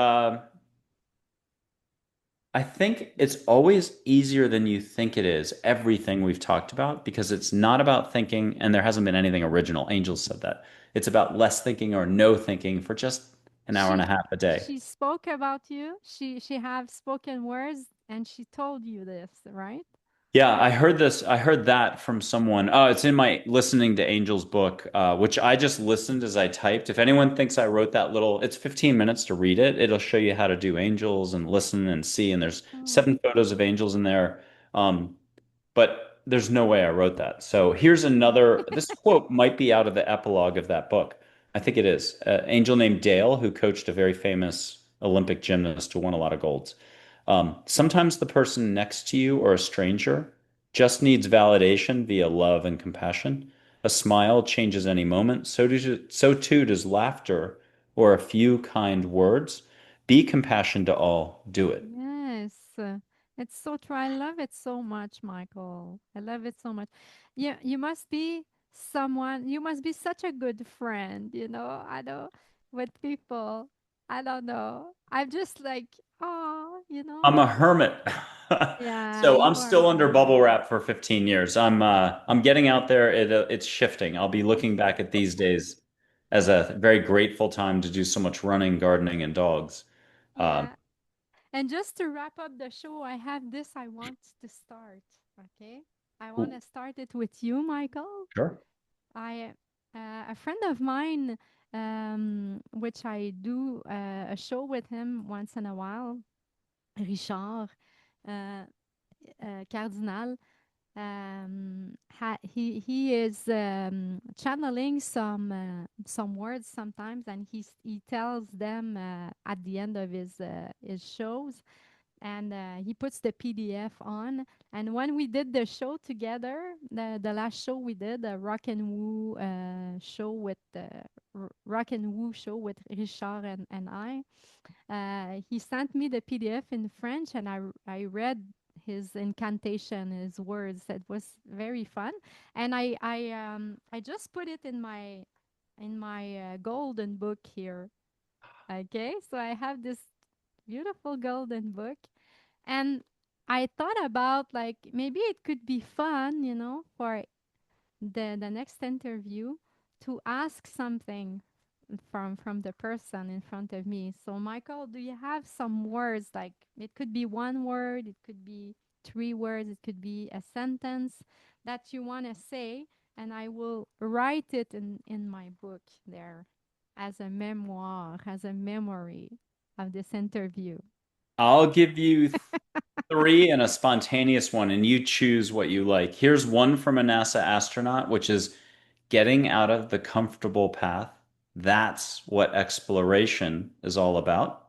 I think it's always easier than you think it is, everything we've talked about, because it's not about thinking, and there hasn't been anything original. Angel said that. It's about less thinking or no thinking for just an hour and a She half a day. she spoke about you. She have spoken words and she told you this, right? Yeah, I heard this. I heard that from someone. Oh, it's in my Listening to Angels book, which I just listened as I typed. If anyone thinks I wrote that little, it's 15 minutes to read it. It'll show you how to do angels and listen and see. And there's Oh. 7 photos of angels in there. Um, but there's no way I wrote that. So here's another. This quote might be out of the epilogue of that book. I think it is. An angel named Dale, who coached a very famous Olympic gymnast who won a lot of golds. Sometimes the person next to you or a stranger just needs validation via love and compassion. A smile changes any moment. So too does laughter or a few kind words. Be compassion to all. Do it. Yes. It's so true. I love it so much, Michael. I love it so much. Yeah, you must be someone, you must be such a good friend, you know. I know with people. I don't know. I'm just like, oh, you know. I'm a hermit. Yeah, So I'm you are still under bubble hermit. wrap for 15 years. I'm getting out there. It's shifting. I'll be looking back at these days as a very grateful time to do so much running, gardening, and dogs. Um, Yeah. And just to wrap up the show, I have this I want to start. Okay. I want to start it with you, Michael. sure. I a friend of mine, which I do a show with him once in a while, Richard uh, Cardinal. He is channeling some words sometimes, and he tells them at the end of his shows, and he puts the PDF on. And when we did the show together, the last show we did, a rock and woo show with rock and woo show with Richard and I, he sent me the PDF in French, and I read his incantation, his words. It was very fun, and I just put it in my golden book here. Okay, so I have this beautiful golden book, and I thought about like maybe it could be fun, you know, for the next interview to ask something from the person in front of me. So Michael, do you have some words, like it could be one word, it could be 3 words, it could be a sentence that you want to say, and I will write it in my book there as a memoir, as a memory of this interview. I'll give you three and a spontaneous one, and you choose what you like. Here's one from a NASA astronaut, which is getting out of the comfortable path. That's what exploration is all about.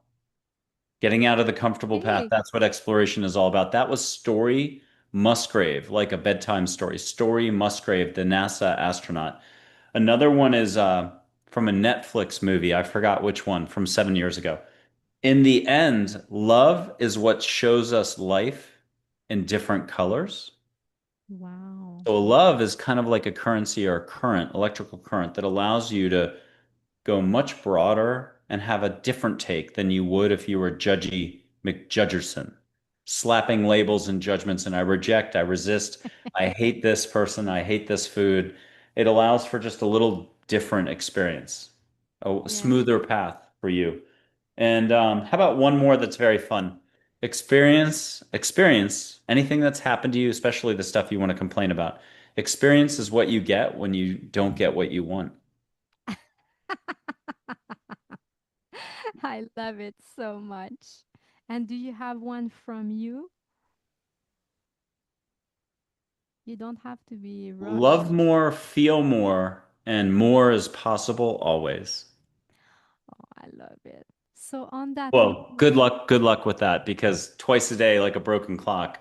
Getting out of the comfortable path. Okay. That's what exploration is all about. That was Story Musgrave, like a bedtime story. Story Musgrave, the NASA astronaut. Another one is from a Netflix movie. I forgot which one, from 7 years ago. In the end, love is what shows us life in different colors. Wow. So love is kind of like a currency or a current, electrical current that allows you to go much broader and have a different take than you would if you were Judgy McJudgerson. slapping labels and judgments, and I reject, I resist, I hate this person, I hate this food. It allows for just a little different experience, a Yes. smoother path for you. And how about one more that's very fun? Experience anything that's happened to you, especially the stuff you want to complain about. Experience is what you get when you don't get what you want. I love it so much. And do you have one from you? You don't have to be Love rushed. more, feel more, and more is possible always. Oh, I love it. So on that Well, note, good luck with that because twice a day, like a broken clock,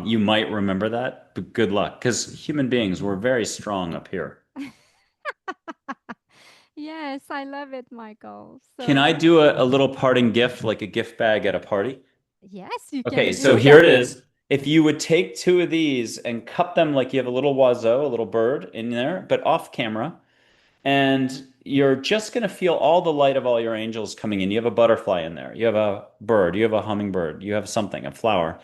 you might remember that, but good luck because human beings, we're very strong up here. yes, I love it, Michael. Can So I do a little parting gift, like a gift bag at a party? yes, you Okay, can so do here that. it is. If you would take two of these and cup them like you have a little oiseau, a little bird in there, but off camera, and you're just going to feel all the light of all your angels coming in. You have a butterfly in there, you have a bird, you have a hummingbird, you have something, a flower.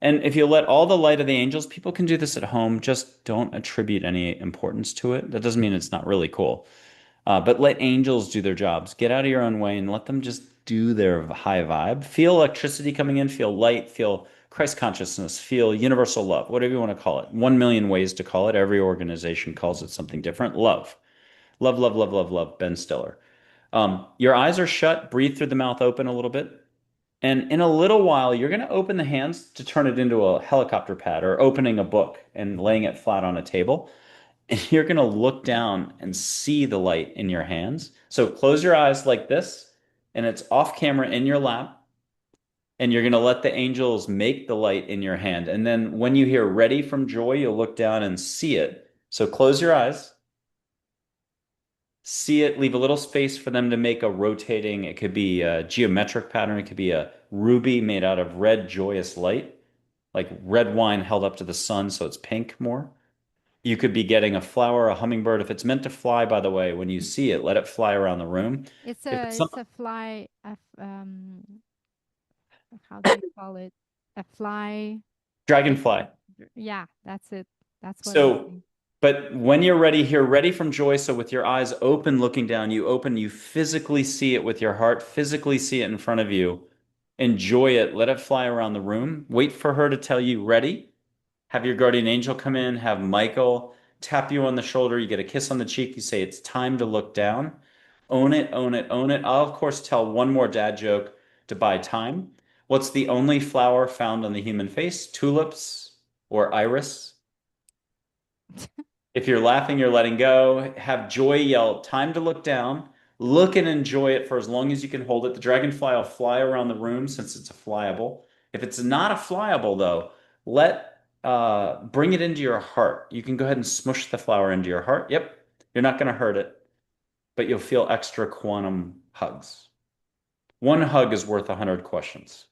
And if you let all the light of the angels, people can do this at home, just don't attribute any importance to it. That doesn't mean it's not really cool. But let angels do their jobs. Get out of your own way and let them just do their high vibe. Feel electricity coming in, feel light, feel Christ consciousness, feel universal love, whatever you want to call it. 1 million ways to call it. Every organization calls it something different. Love. Love, love, love, love, love. Ben Stiller. Your eyes are shut. Breathe through the mouth open a little bit. And in a little while, you're going to open the hands to turn it into a helicopter pad or opening a book and laying it flat on a table. And you're going to look down and see the light in your hands. So close your eyes like this, and it's off camera in your lap. And you're going to let the angels make the light in your hand. And then when you hear ready from joy, you'll look down and see it. So close your eyes, see it, leave a little space for them to make a rotating, it could be a geometric pattern, it could be a ruby made out of red, joyous light, like red wine held up to the sun, so it's pink more. You could be getting a flower, a hummingbird. If it's meant to fly, by the way, when you see it, let it fly around the room. If it's some It's a fly. How do you call it? A fly. dragonfly. Yeah, that's it. That's what I So, think. but when you're ready here, ready from joy. So with your eyes open, looking down, you open, you physically see it with your heart, physically see it in front of you. Enjoy it. Let it fly around the room. Wait for her to tell you ready. Have your guardian angel come in, have Michael tap you on the shoulder. You get a kiss on the cheek. You say, it's time to look down. Own it, own it, own it. I'll, of course, tell one more dad joke to buy time. What's the only flower found on the human face? Tulips or iris? If you're laughing, you're letting go. Have joy yell, time to look down. Look and enjoy it for as long as you can hold it. The dragonfly will fly around the room since it's a flyable. If it's not a flyable, though, bring it into your heart. You can go ahead and smush the flower into your heart. Yep, you're not going to hurt it, but you'll feel extra quantum hugs. One hug is worth 100 questions.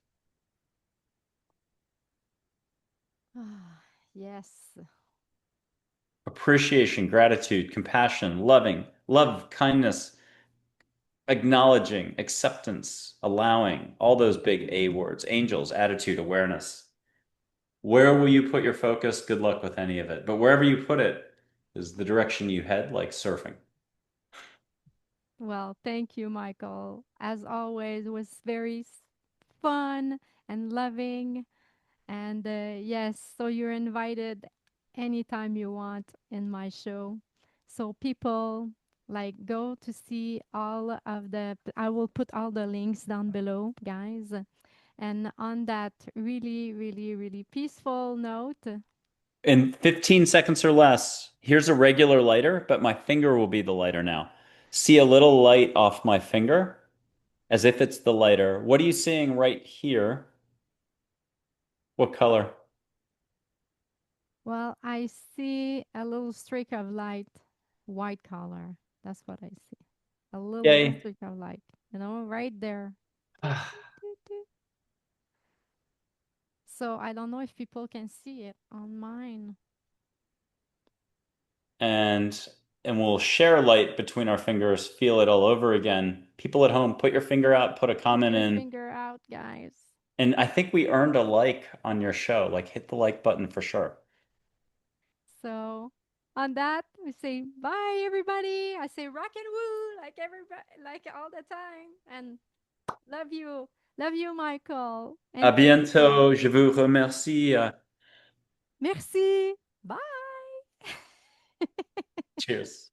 Yes. Appreciation, gratitude, compassion, loving, love, kindness, acknowledging, acceptance, allowing, all those big A words, angels, attitude, awareness. Where will you put your focus? Good luck with any of it. But wherever you put it is the direction you head, like surfing. Well, thank you, Michael. As always, it was very fun and loving. And yes, so you're invited anytime you want in my show. So people like go to see all of I will put all the links down below, guys. And on that really, really, really peaceful note, In 15 seconds or less, here's a regular lighter, but my finger will be the lighter now. See a little light off my finger as if it's the lighter. What are you seeing right here? What color? well, I see a little streak of light, white color. That's what I see. A little Yay. streak of light, right there. So I don't know if people can see it on mine. and and we'll share light between our fingers, feel it all over again. People at home, put your finger out, put a Put comment your in, finger out, guys. And I think we earned a like on your show. Like, hit the like button for sure. So on that, we say bye, everybody. I say rock and woo, like everybody, like all the time. And love you, Michael. À And thank you. bientôt. Je vous remercie. Merci. Bye. Cheers.